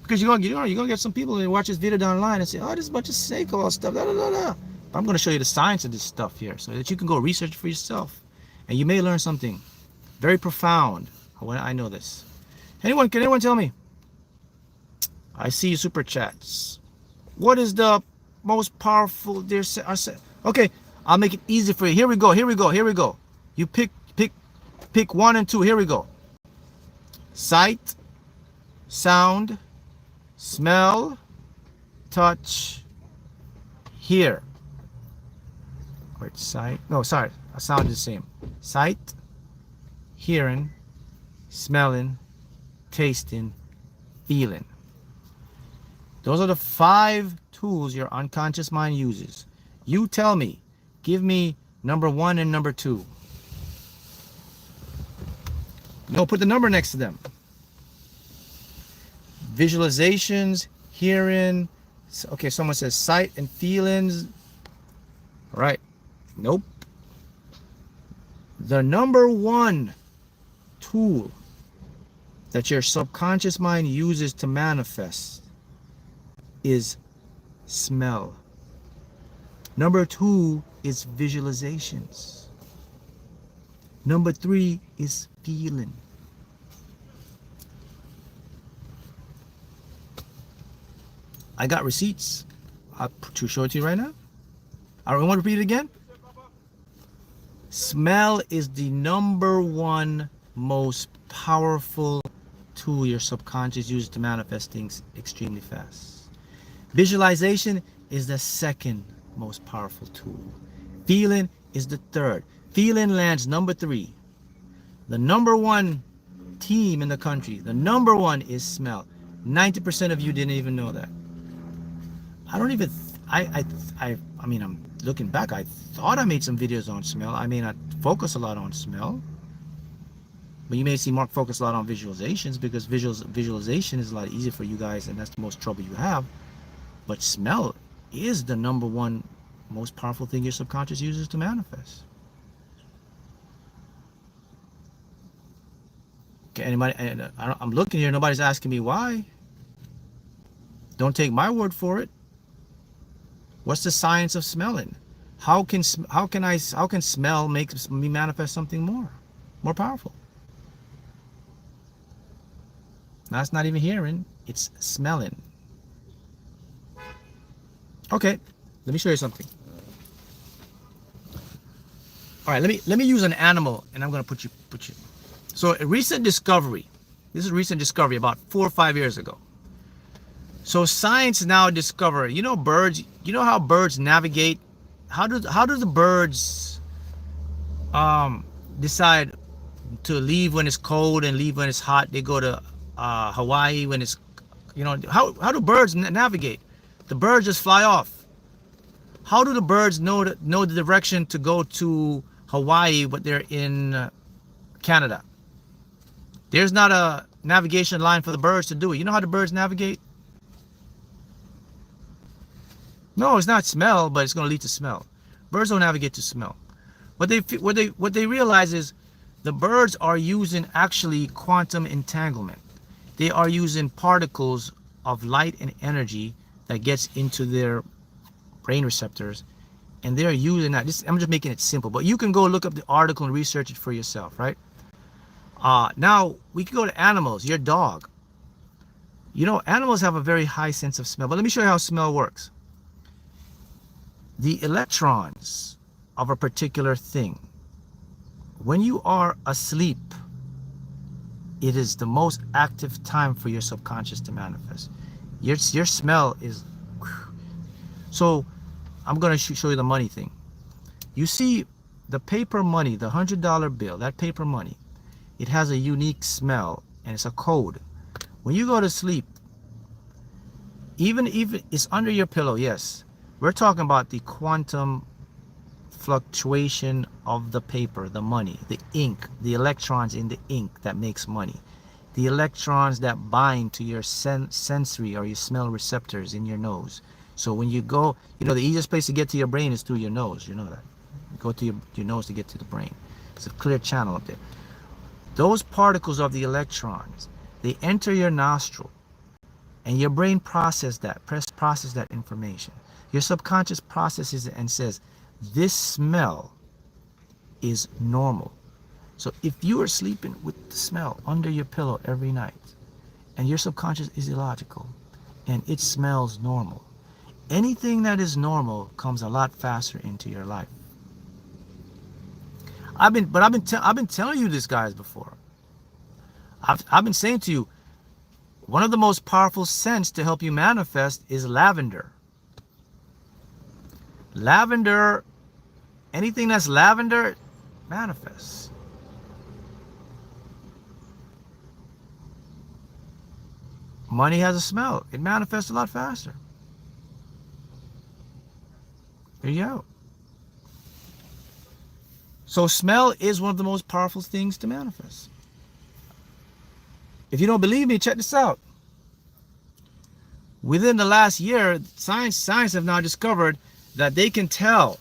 Speaker 1: Because you're gonna get some people who watch this video down the line and say, oh, this is a bunch of snake oil stuff. Da, da, da, da. I'm going to show you the science of this stuff here so that you can go research for yourself. And you may learn something very profound. I know this. Can anyone tell me? I see super chats. What is the most powerful? Okay, I'll make it easy for you. Here we go. You pick 1 and 2. Here we go. Sight, sound, smell, touch, hear. Wait, sight. No, sorry. A sound is the same. Sight, hearing, smelling, tasting, feeling. Those are the 5 tools your unconscious mind uses. You tell me. Give me number 1 and number 2. No, put the number next to them. Visualizations, hearing. Okay, someone says sight and feelings. All right. Nope. The number 1 tool that your subconscious mind uses to manifest is smell. Number 2 is visualizations. Number 3 is feeling. I got receipts. I'll show it to you right now. I want to repeat it again. Smell is the number 1 most powerful tool your subconscious uses to manifest things extremely fast. Visualization is the 2nd most powerful tool. Feeling is the 3rd. Feeling lands number 3. The number 1 team in the country, the number 1 is smell. 90% of you didn't even know that. I mean, I'm looking back, I thought I made some videos on smell. I may not focus a lot on smell. But you may see Mark focus a lot on visualizations because visualization is a lot easier for you guys, and that's the most trouble you have. But smell is the number one most powerful thing your subconscious uses to manifest. Okay, anybody? I'm looking here. Nobody's asking me why. Don't take my word for it. What's the science of smelling? How can smell make me manifest something more powerful? That's not even hearing, it's smelling. Okay, let me show you something. All right, let me use an animal, and I'm gonna put you. So a recent discovery. This is a recent discovery about 4 or 5 years ago. So science now discovered, you know, birds. You know how birds navigate. How do the birds decide to leave when it's cold and leave when it's hot? They go to Hawaii when it's, you know, how do birds navigate? The birds just fly off. How do the birds know the direction to go to Hawaii but they're in Canada? There's not a navigation line for the birds to do it. You know how the birds navigate? No, it's not smell, but it's going to lead to smell. Birds don't navigate to smell. What they realize is the birds are using actually quantum entanglement. They are using particles of light and energy that gets into their brain receptors, and they're using that. I'm just making it simple, but you can go look up the article and research it for yourself, right? Now we can go to animals. Your dog. You know, animals have a very high sense of smell, but let me show you how smell works. The electrons of a particular thing, when you are asleep, it is the most active time for your subconscious to manifest. Your smell is, so I'm going to show you the money thing. You see the paper money, the $100 bill, that paper money, it has a unique smell and it's a code. When you go to sleep, even it's under your pillow, yes, we're talking about the quantum fluctuation of the paper, the money, the ink, the electrons in the ink that makes money, the electrons that bind to your sensory or your smell receptors in your nose. So when you go, you know, the easiest place to get to your brain is through your nose. You know that. You go to your nose to get to the brain. It's a clear channel up there. Those particles of the electrons, they enter your nostril, and your brain processes that information. Your subconscious processes it and says, this smell is normal. So if you are sleeping with the smell under your pillow every night, and your subconscious is illogical, and it smells normal, anything that is normal comes a lot faster into your life. I've been telling you this, guys, before. I've been saying to you, one of the most powerful scents to help you manifest is lavender. Lavender, anything that's lavender, manifests. Money has a smell. It manifests a lot faster. There you go. So smell is one of the most powerful things to manifest. If you don't believe me, check this out. Within the last year, science have now discovered that they can tell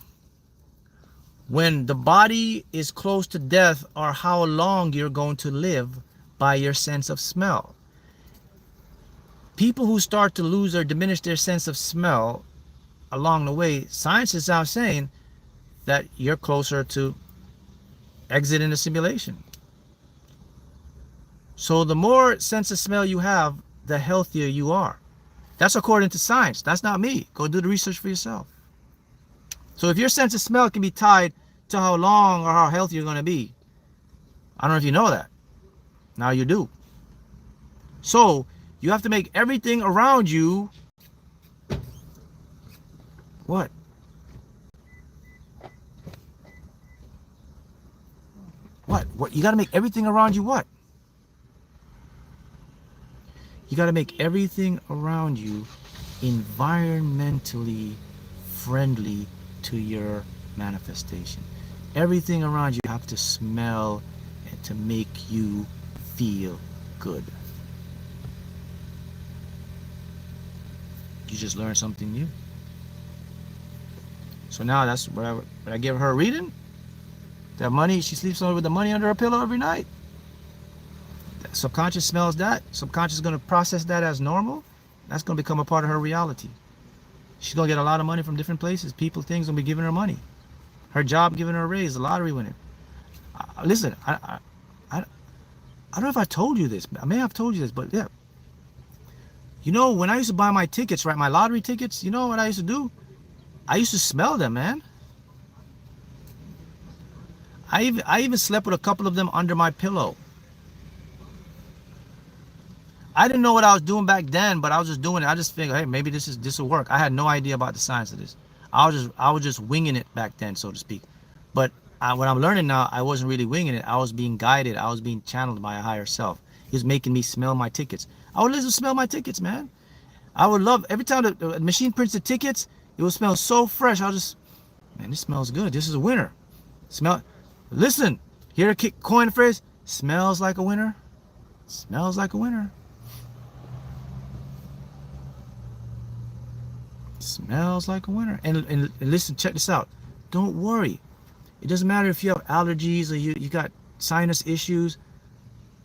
Speaker 1: when the body is close to death or how long you're going to live by your sense of smell. People who start to lose or diminish their sense of smell along the way, science is now saying that you're closer to exiting the simulation. So the more sense of smell you have, the healthier you are. That's according to science. That's not me. Go do the research for yourself. So if your sense of smell can be tied to how long or how healthy you're going to be, I don't know if you know that. Now you do. So you have to make everything around you. What? What? You got to make everything around you what? You got to make everything around you environmentally friendly to your manifestation. Everything around you have to smell to make you feel good. You just learned something new. So now that's what I give her a reading. That money, she sleeps with the money under her pillow every night. Subconscious smells that. Subconscious is going to process that as normal. That's going to become a part of her reality. She's going to get a lot of money from different places. People, things will be giving her money. Her job giving her a raise, a lottery winner. Listen, I don't know if I told you this. I may have told you this, but yeah. You know, when I used to buy my tickets, right, my lottery tickets, you know what I used to do? I used to smell them, man. I even slept with a couple of them under my pillow. I didn't know what I was doing back then, but I was just doing it. I just figured, hey, maybe this will work. I had no idea about the science of this. I was just winging it back then, so to speak. But what I'm learning now, I wasn't really winging it. I was being guided. I was being channeled by a higher self. He was making me smell my tickets. I would listen to smell my tickets, man. I would love every time the machine prints the tickets. It would smell so fresh. I'll just, man, this smells good. This is a winner. Smell. Listen, hear a coin phrase. Smells like a winner. Smells like a winner. Smells like a winner. And listen, check this out. Don't worry. It doesn't matter if you have allergies or you got sinus issues.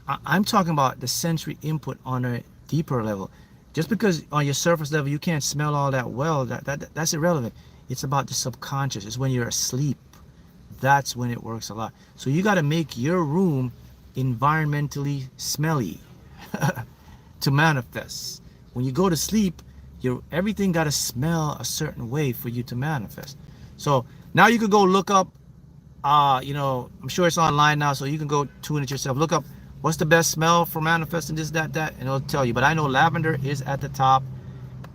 Speaker 1: I'm talking about the sensory input on a deeper level. Just because on your surface level you can't smell all that well, that's irrelevant. It's about the subconscious. It's when you're asleep. That's when it works a lot. So you got to make your room environmentally smelly to manifest. When you go to sleep, everything got to smell a certain way for you to manifest. So now you could go look up, you know, I'm sure it's online now, so you can go tune it yourself. Look up what's the best smell for manifesting this, that, and it'll tell you. But I know lavender is at the top,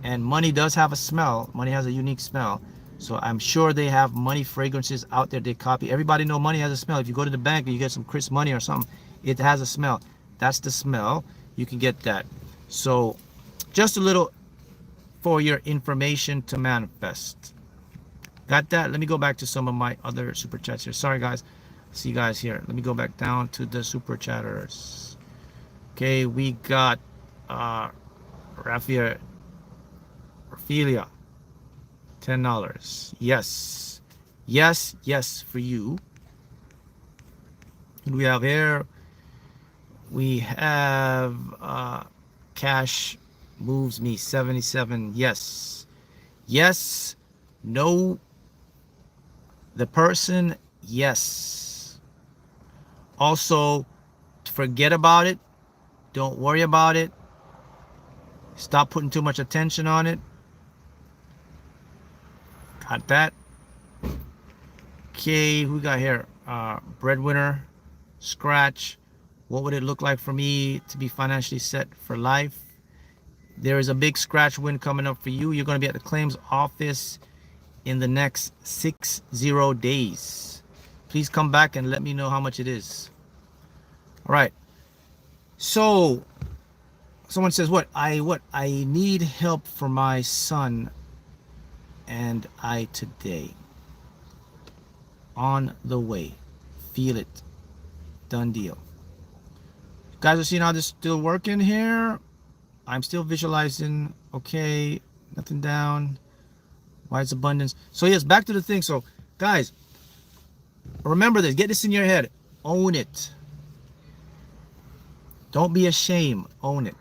Speaker 1: and money does have a smell. Money has a unique smell. So I'm sure they have money fragrances out there they copy. Everybody know money has a smell. If you go to the bank and you get some crisp money or something, it has a smell. That's the smell. You can get that. So just a little for your information to manifest. Got that? Let me go back to some of my other super chats here. Sorry guys. See you guys here. Let me go back down to the super chatters. Okay, we got Raphaelia, $10. Yes. Yes, yes for you. Who do we have here? We have Cash Moves Me 77. Yes. Yes. No. The person. Yes. Also, forget about it. Don't worry about it. Stop putting too much attention on it. Got that? Okay, who we got here? Breadwinner, Scratch. What would it look like for me to be financially set for life? There is a big scratch win coming up for you. You're going to be at the claims office in the next 60 days. Please come back and let me know how much it is. All right. So someone says, what I need help for my son and I today. On the way. Feel it. Done deal. You guys are seeing how this is still working here. I'm still visualizing. Okay. Nothing down. Why is abundance? So yes, back to the thing. So guys, remember this. Get this in your head. Own it. Don't be ashamed. Own it.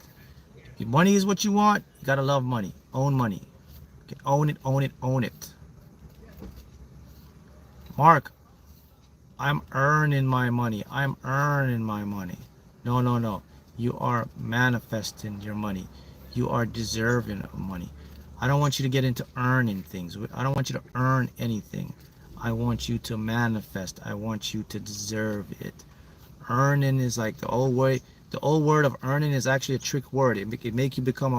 Speaker 1: If money is what you want, you gotta love money. Own money. Okay, own it, own it, own it. Mark, I'm earning my money. I'm earning my money. No, no, no. You are manifesting your money. You are deserving of money. I don't want you to get into earning things. I don't want you to earn anything. I want you to manifest. I want you to deserve it. Earning is like the old way. The old word of earning is actually a trick word. It make you become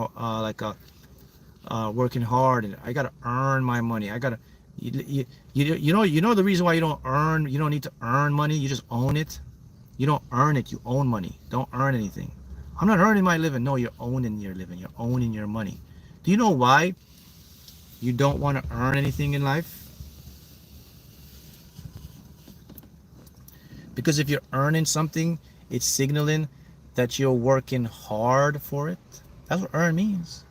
Speaker 1: working hard, and I gotta earn my money. I gotta, you know the reason why you don't earn. You don't need to earn money. You just own it. You don't earn it. You own money. Don't earn anything. I'm not earning my living. No, you're owning your living. You're owning your money. Do you know why you don't want to earn anything in life? Because if you're earning something, it's signaling that you're working hard for it. That's what earn means.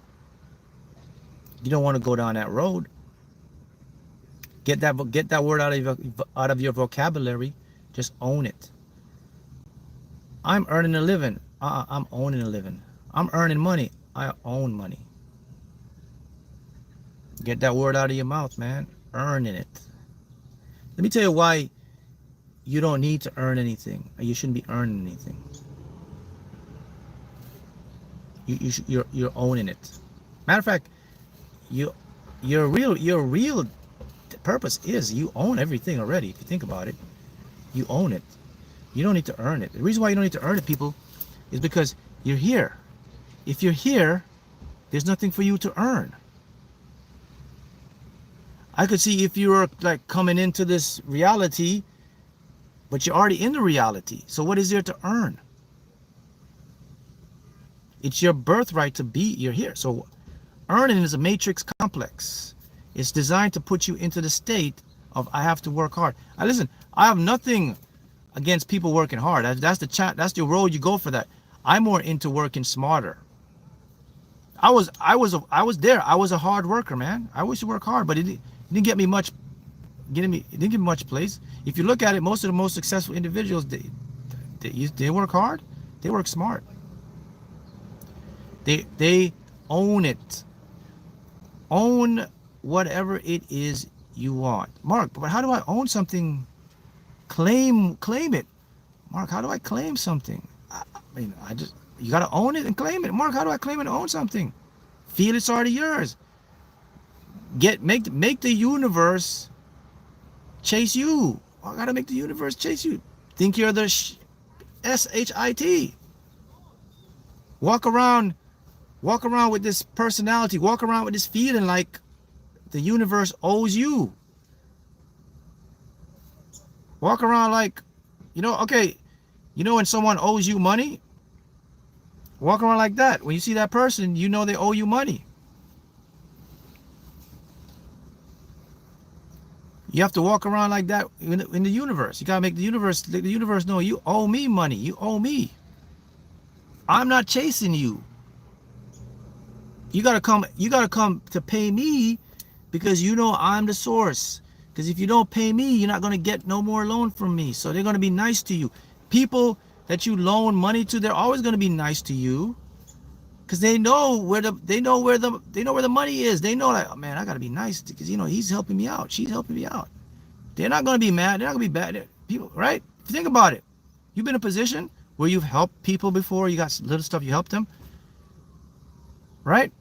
Speaker 1: You don't want to go down that road. Get that word out of your vocabulary. Just own it. I'm earning a living. I'm owning a living. I'm earning money. I own money. Get that word out of your mouth, man. Earning it. Let me tell you why you don't need to earn anything. You shouldn't be earning anything. You're owning it. Matter of fact, your real purpose is you own everything already. If you think about it, you own it. You don't need to earn it. The reason why you don't need to earn it, people, is because you're here. If you're here, there's nothing for you to earn. I could see if you were like coming into this reality, but you're already in the reality. So what is there to earn? It's your birthright to be, you're here. So earning is a matrix complex. It's designed to put you into the state of I have to work hard. Listen, I have nothing against people working hard. That's the road you go for that. I'm more into working smarter. I was there. I was a hard worker, man. I used to work hard, but it didn't get me much. It didn't give me much place. If you look at it, most of the most successful individuals, they work hard. They work smart. They own it. Own whatever it is you want. Mark, but how do I own something? Claim it. Mark, how do I claim something? You gotta own it and claim it. Mark, how do I claim and own something? Feel it's already yours. Make the universe chase you. I gotta make the universe chase you. Think you're the SHIT. Walk around with this personality. Walk around with this feeling like the universe owes you. Walk around like, okay, when someone owes you money, walk around like that. When you see that person, you know they owe you money. You have to walk around like that in the universe. You gotta make the universe know you owe me money. You owe me. I'm not chasing you. You gotta come to pay me because you know I'm the source. Because if you don't pay me, you're not gonna get no more loan from me. So they're gonna be nice to you. People that you loan money to, they're always gonna be nice to you. Because they know where the money is. They know, like, oh, man, I gotta be nice because he's helping me out. She's helping me out. They're not gonna be mad. They're not gonna be bad. People, right? If you think about it, you've been in a position where you've helped people before. You got little stuff, you helped them, right?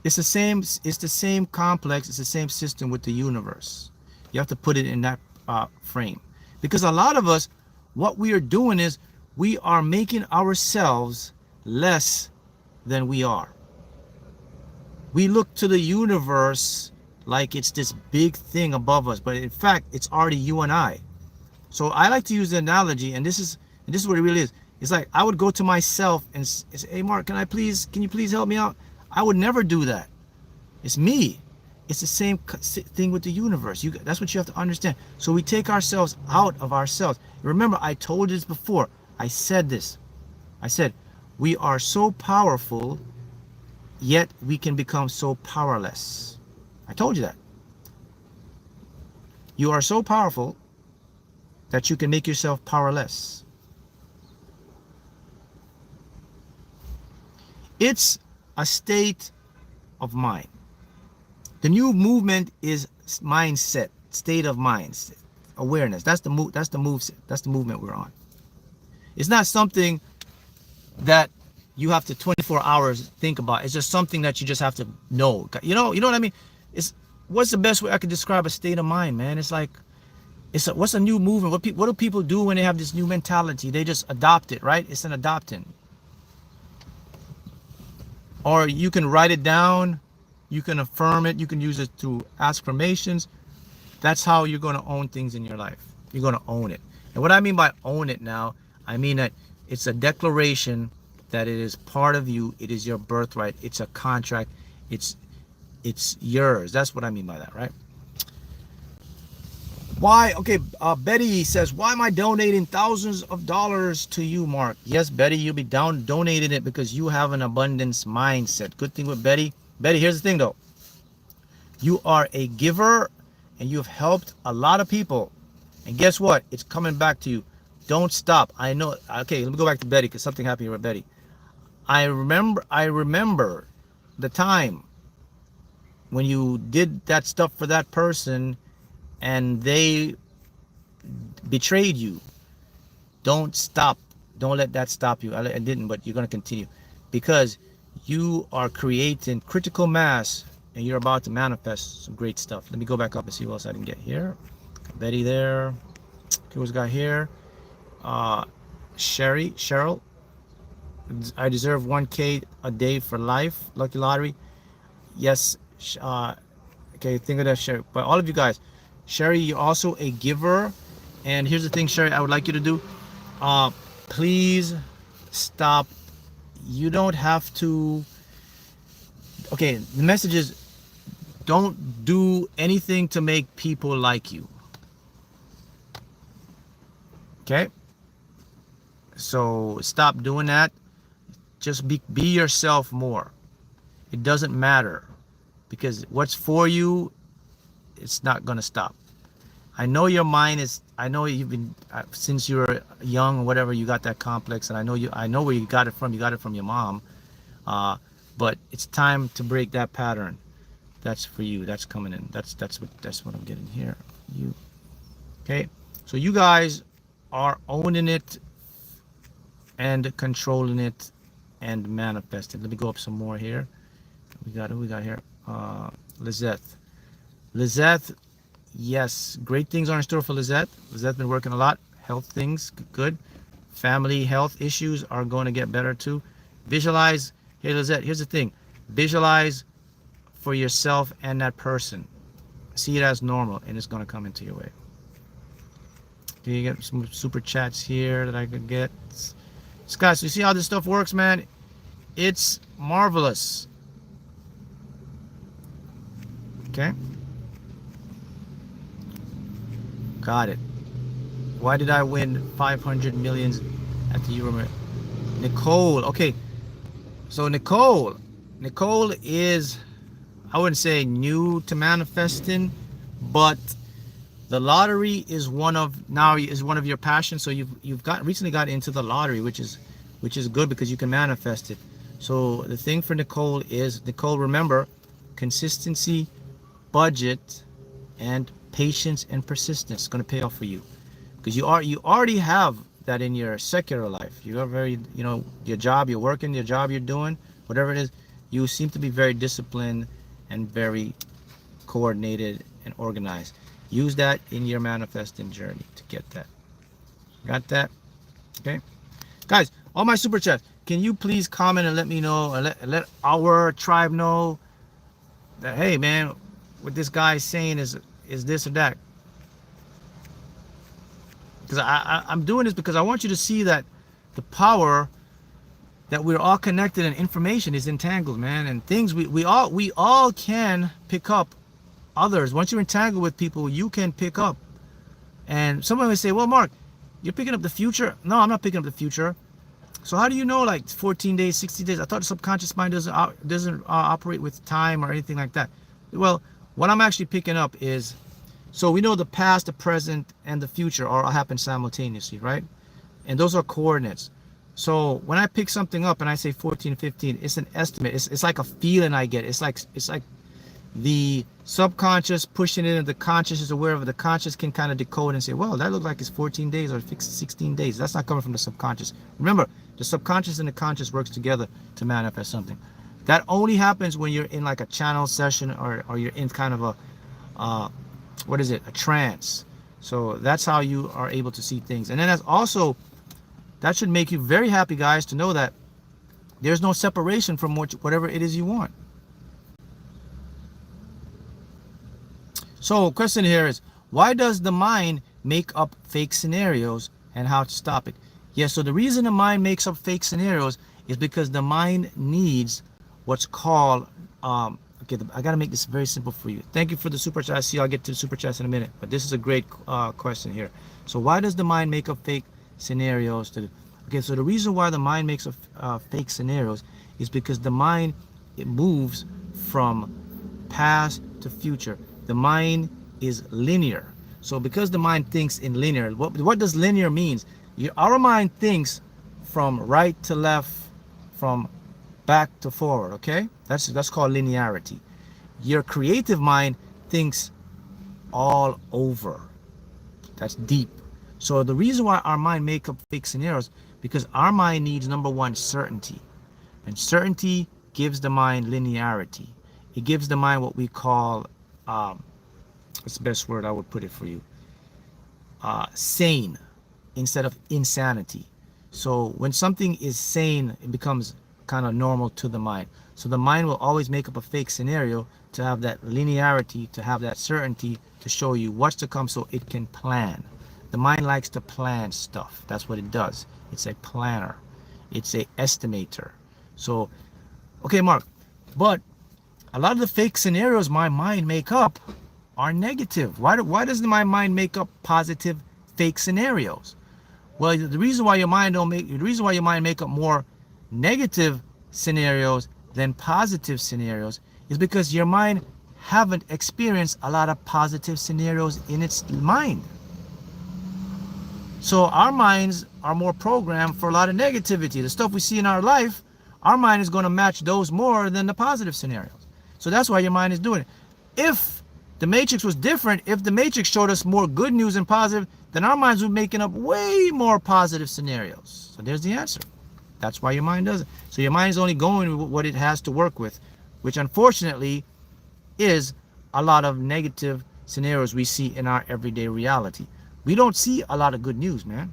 Speaker 1: It's the same complex. It's the same system with the universe. You have to put it in that frame, because a lot of us, what we are doing is we are making ourselves less than we are. We look to the universe like it's this big thing above us, but in fact, it's already you and I. So I like to use the analogy, and this is what it really is. It's like I would go to myself and say, hey, Mark, can you please help me out? I would never do that. It's me. It's the same thing with the universe. That's what you have to understand. So we take ourselves out of ourselves. Remember, I told you this before. I said this. I said, we are so powerful, yet we can become so powerless. I told you that. You are so powerful that you can make yourself powerless. It's a state of mind. The new movement is mindset, state of mind, awareness. That's the movement we're on. It's not something that you have to 24 hours think about. It's just something that you just have to know. You know what I mean? What's the best way I could describe a state of mind, man? It's like, what's a new movement? What do people do when they have this new mentality? They just adopt it, right? It's an adopting. Or you can write it down, you can affirm it, you can use it through affirmations. That's how you're going to own things in your life. You're going to own it. And what I mean by own it now, I mean that it's a declaration that it is part of you, it is your birthright, it's a contract, it's yours. That's what I mean by that, right? Why? Okay, Betty says, why am I donating thousands of dollars to you, Mark? Yes, Betty, you'll be donating it because you have an abundance mindset. Good thing with Betty. Betty, here's the thing though. You are a giver and you've helped a lot of people. And guess what? It's coming back to you. Don't stop. I know. Okay, let me go back to Betty because something happened here with Betty. I remember the time when you did that stuff for that person and they betrayed you. Don't stop. Don't let that stop you. I didn't, but you're going to continue because you are creating critical mass and you're about to manifest some great stuff. Let me go back up and see what else I can get here. Betty there. Okay, what's got here? Cheryl. I deserve 1K a day for life. Lucky lottery. Yes. Okay, think of that, Sherry. But all of you guys, Sherry, you're also a giver. And here's the thing, Sherry, I would like you to do. Please stop. You don't have to. Okay, the message is don't do anything to make people like you. Okay? So stop doing that. Just be yourself more. It doesn't matter because what's for you, it's not going to stop. I know your mind is, I know you've been, since you were young or whatever, you got that complex, and I know where you got it from. You got it from your mom. But it's time to break that pattern. That's for you. That's coming in. That's what I'm getting here. You. Okay? So you guys are owning it and controlling it and manifesting. Let me go up some more here. Who we got here? Lizeth. Lizeth, yes, great things are in store for Lizette. Lizette's been working a lot. Health things, good. Family health issues are going to get better too. Visualize. Hey, Lizette, here's the thing. Visualize for yourself and that person. See it as normal, and it's going to come into your way. Okay, you get some super chats here that I could get. Scott, so you see how this stuff works, man? It's marvelous. Okay. Got it. Why did I win 500 millions at the Euro? Nicole. Okay. So Nicole is, I wouldn't say new to manifesting, but the lottery is one of your passions. So you've recently got into the lottery, which is good because you can manifest it. So the thing for Nicole is, Nicole, remember, consistency, budget, and patience and persistence is going to pay off for you, because you already have that in your secular life. You are very, your job you're working, your job you're doing, whatever it is, you seem to be very disciplined and very coordinated and organized. Use that in your manifesting journey to get that. Got that? Okay, guys, all my super chats, can you please comment and let me know, and let our tribe know that, hey man, what this guy is saying is this or that. Because I'm doing this because I want you to see that the power that we're all connected and information is entangled, man. And things we all can pick up others. Once you're entangled with people, you can pick up. And someone may say, well, Mark, you're picking up the future. No, I'm not picking up the future. So how do you know, like 14 days, 60 days? I thought the subconscious mind doesn't operate with time or anything like that. Well, what I'm actually picking up is, so we know the past, the present, and the future all happen simultaneously, right? And those are coordinates. So when I pick something up and I say 14, 15, it's an estimate. It's like a feeling I get. It's like the subconscious pushing it into the conscious is aware of it. The conscious can kind of decode and say, well, that looks like it's 14 days or 16 days. That's not coming from the subconscious. Remember, the subconscious and the conscious works together to manifest something. That only happens when you're in like a channel session or you're in kind of a, a trance. So that's how you are able to see things. And then that's also, that should make you very happy, guys, to know that there's no separation from whatever it is you want. So question here is, why does the mind make up fake scenarios and how to stop it? Yeah, so the reason the mind makes up fake scenarios is because the mind needs what's called Okay, I got to make this very simple for you. Thank you for the super chat. I see I'll get to the super chats in a minute, but this is a great question here. So why does the mind make up fake scenarios? Okay, so the reason why the mind makes up fake scenarios is because the mind, it moves from past to future. The mind is linear. So because the mind thinks in linear, what does linear means? Our mind thinks from right to left, from back to forward, okay? That's called linearity. Your creative mind thinks all over. That's deep. So the reason why our mind make up fake scenarios, because our mind needs, number one, certainty. And certainty gives the mind linearity. It gives the mind what we call, what's the best word I would put it for you? Sane instead of insanity. So when something is sane, it becomes kind of normal to the mind. So the mind will always make up a fake scenario to have that linearity, to have that certainty, to show you what's to come so it can plan. The mind likes to plan stuff. That's what it does. It's a planner. It's a estimator. So, okay, Mark, but a lot of the fake scenarios my mind make up are negative. Why does my mind make up positive fake scenarios? Well, the reason why your mind make up more negative scenarios than positive scenarios is because your mind haven't experienced a lot of positive scenarios in its mind. So our minds are more programmed for a lot of negativity. The stuff we see in our life, our mind is going to match those more than the positive scenarios. So that's why your mind is doing it. If the Matrix was different, if the Matrix showed us more good news and positive, then our minds would be making up way more positive scenarios. So there's the answer. That's why your mind does it. So your mind is only going with what it has to work with, which unfortunately is a lot of negative scenarios we see in our everyday reality. We don't see a lot of good news, man.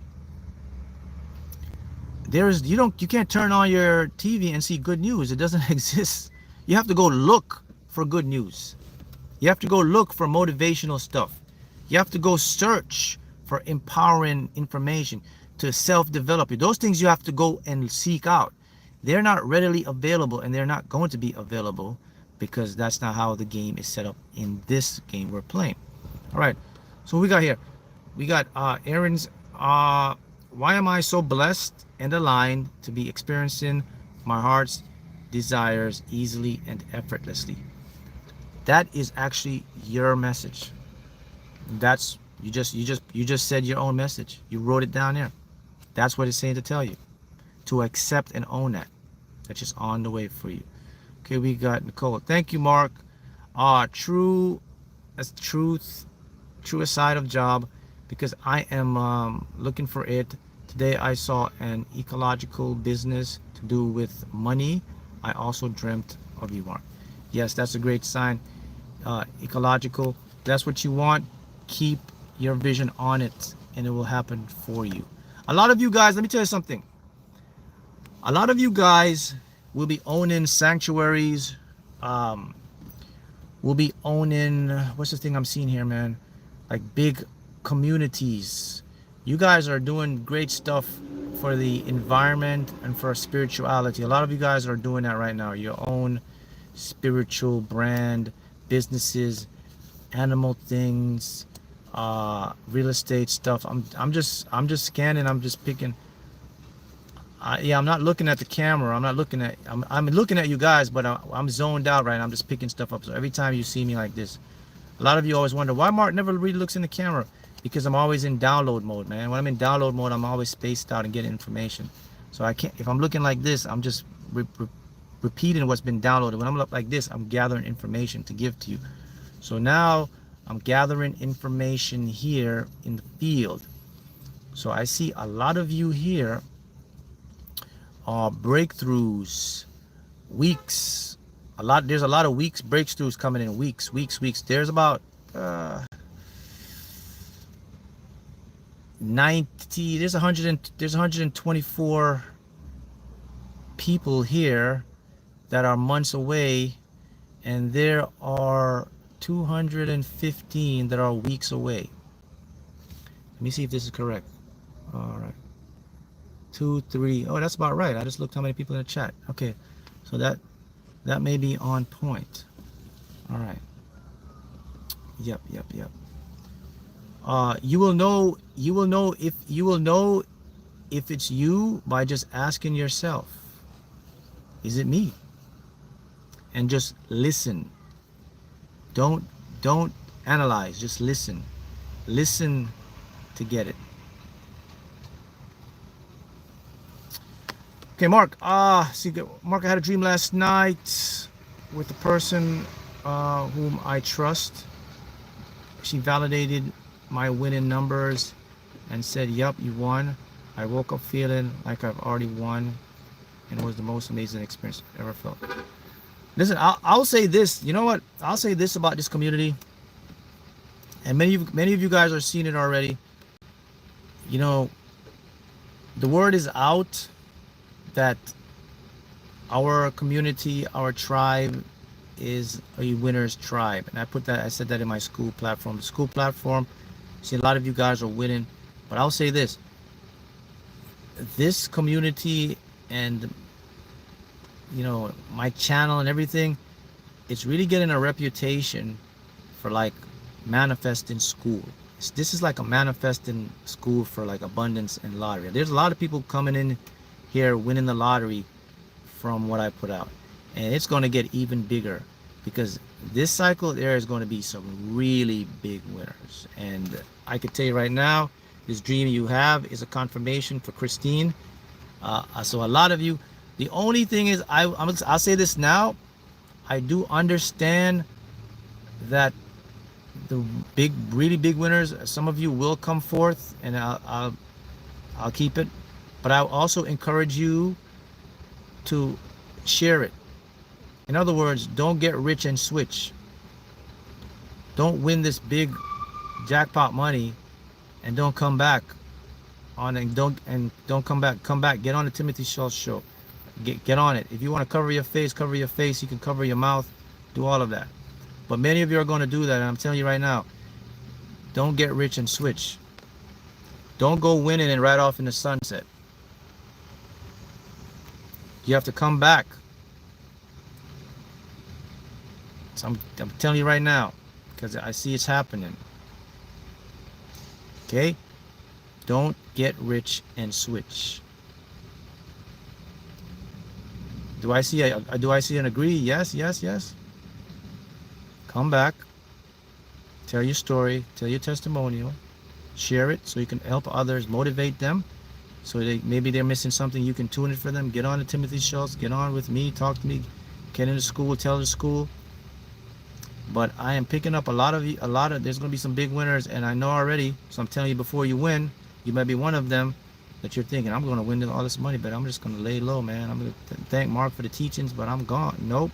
Speaker 1: You can't turn on your TV and see good news. It doesn't exist. You have to go look for good news. You have to go look for motivational stuff. You have to go search for empowering information to self-develop you. Those things you have to go and seek out. They're not readily available, and they're not going to be available because that's not how the game is set up in this game we're playing. All right, so we got here. We got Aaron's, why am I so blessed and aligned to be experiencing my heart's desires easily and effortlessly? That is actually your message. That's you just said your own message. You wrote it down there. That's what it's saying to tell you. To accept and own that. That's just on the way for you. Okay, we got Nicole. Thank you, Mark. True as truth, truest side of job, because I am looking for it. Today I saw an ecological business to do with money. I also dreamt of you, Mark. Yes, that's a great sign. Ecological, that's what you want. Keep your vision on it and it will happen for you. A lot of you guys, let me tell you something. A lot of you guys will be owning sanctuaries, will be owning, what's the thing I'm seeing here, man? Like big communities. You guys are doing great stuff for the environment and for spirituality. A lot of you guys are doing that right now. Your own spiritual brand, businesses, animal things, real estate stuff. I'm just scanning. I'm just picking. Yeah, I'm not looking at the camera. I'm looking at you guys, but I'm zoned out right now. I'm just picking stuff up. So every time you see me like this, a lot of you always wonder why Mark never really looks in the camera. Because I'm always in download mode, man. When I'm in download mode, I'm always spaced out and getting information. So I can't. If I'm looking like this, I'm just repeating what's been downloaded. When I'm like this, I'm gathering information to give to you. So now I'm gathering information here in the field. So I see a lot of you here are breakthroughs, weeks. There's a lot of weeks, breakthroughs coming in weeks. There's about 90. There's 124 people here that are months away, and there are 215 that are weeks away. Let me see if this is correct. All right, 2, 3. Oh, that's about right. I just looked how many people in the chat. Okay, so that may be on point. All right. Yep. You will know if it's you by just asking yourself, is it me? And just listen. Don't analyze, just listen. Listen to get it. Okay, Mark. Mark, I had a dream last night with the person whom I trust. She validated my winning numbers and said, "Yup, you won." I woke up feeling like I've already won, and it was the most amazing experience I've ever felt. Listen, I'll say this. You know what? I'll say this about this community, and many of you guys are seeing it already. You know, the word is out that our community, our tribe, is a winner's tribe, and I said that in my school platform. The school platform, see, a lot of you guys are winning, but I'll say this: this community and, you know, my channel and everything, it's really getting a reputation for like manifesting school. This is like a manifesting school for like abundance and lottery. There's a lot of people coming in here winning the lottery from what I put out, and it's going to get even bigger because this cycle there is going to be some really big winners. And I could tell you right now, this dream you have is a confirmation for Christine. So a lot of you, the only thing is, I'll say this now, I do understand that the really big winners, some of you will come forth, and I'll keep it, but I'll also encourage you to share it. In other words, don't get rich and switch. Don't win this big jackpot money and don't come back on, and don't come back. Get on the Timothy Schultz show. Get on it. If you want to cover your face, you can cover your mouth, do all of that. But many of you are going to do that, and I'm telling you right now, don't get rich and switch. Don't go winning and ride off in the sunset. You have to come back. So I'm telling you right now, because I see it's happening. Okay? Don't get rich and switch. Do I see an agree? Yes. Come back. Tell your story. Tell your testimonial. Share it so you can help others, motivate them. So maybe they're missing something, you can tune it for them. Get on to Timothy Schultz. Get on with me. Talk to me. Get into school. Tell the school. But I am picking up a lot of there's going to be some big winners, and I know already. So I'm telling you, before you win, you might be one of them that you're thinking, I'm going to win all this money, but I'm just going to lay low, man. I'm going to thank Mark for the teachings, but I'm gone. Nope.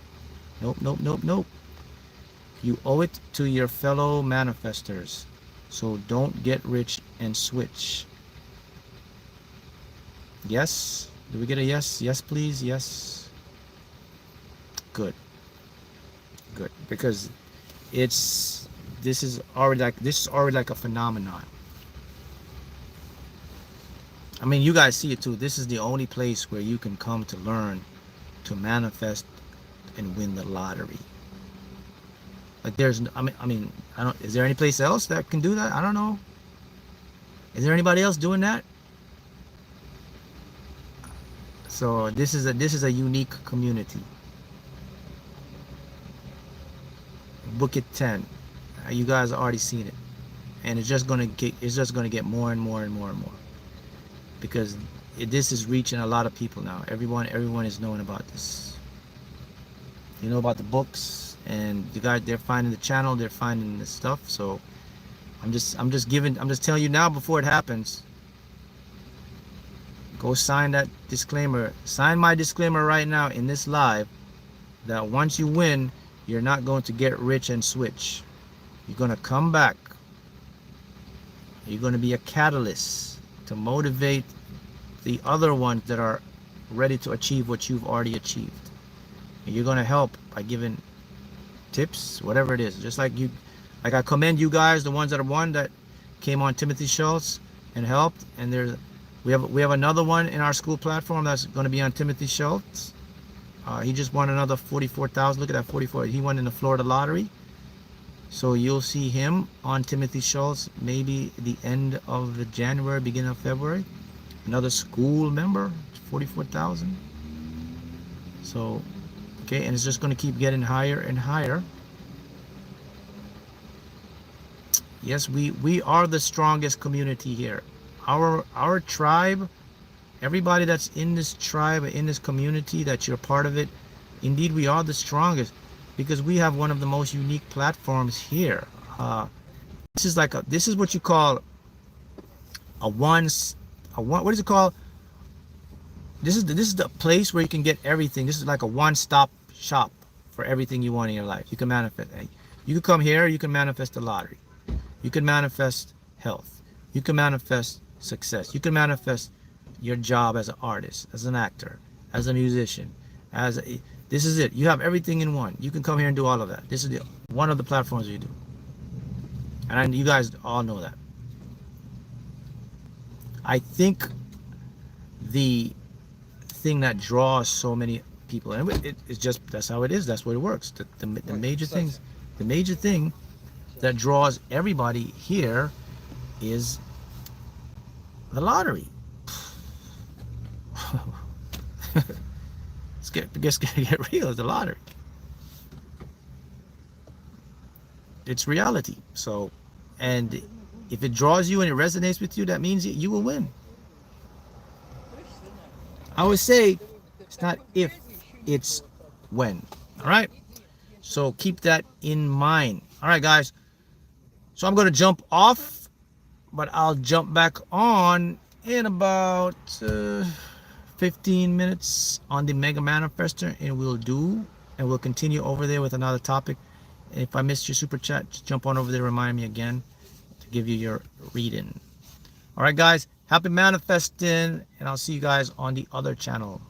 Speaker 1: You owe it to your fellow manifestors. So don't get rich and switch. Yes? Do we get a yes? Yes, please. Yes. Good. Because this is already like a phenomenon. I mean, you guys see it too. This is the only place where you can come to learn to manifest and win the lottery. Like is there any place else that can do that? I don't know. Is there anybody else doing that? So this is a unique community. Book it 10. You guys have already seen it, and it's just gonna get more and more, because this is reaching a lot of people now. Everyone is knowing about this. You know about the books, and the guys, they're finding the channel, they're finding the stuff. So I'm just telling you now before it happens. Go sign that disclaimer. Sign my disclaimer right now in this live, that once you win, you're not going to get rich and switch. You're going to come back. You're going to be a catalyst to motivate the other ones that are ready to achieve what you've already achieved. And you're going to help by giving tips, whatever it is. Just like I commend you guys, the ones that that came on Timothy Schultz and helped. And we have another one in our school platform that's going to be on Timothy Schultz. He just won another 44,000. Look at that, 44. He won in the Florida lottery. So you'll see him on Timothy Schultz maybe the end of January, beginning of February. Another school member, 44,000. So, okay, and it's just going to keep getting higher and higher. Yes, we are the strongest community here. Our tribe, everybody that's in this tribe, in this community, that you're part of it, indeed we are the strongest, because we have one of the most unique platforms here. This is what you call what is it called? This is the place where you can get everything. This is like a one-stop shop for everything you want in your life. You can manifest. You can come here, you can manifest the lottery. You can manifest health. You can manifest success. You can manifest your job as an artist, as an actor, as a musician. This is it. You have everything in one. You can come here and do all of that. This is one of the platforms you do. And you guys all know that. I think the thing that draws so many people, and it's just, that's how it is. That's what it works. The major things, the major thing that draws everybody here is the lottery. It's gonna get real. It's the lottery. It's reality. So, and if it draws you and it resonates with you, that means you will win. I would say it's not if, it's when. All right. So keep that in mind. All right, guys. So I'm going to jump off, but I'll jump back on in about 15 minutes on the Mega Manifester, and we'll continue over there with another topic. If I missed your super chat, just jump on over there, remind me again to give you your reading. All right, guys, happy manifesting, and I'll see you guys on the other channel.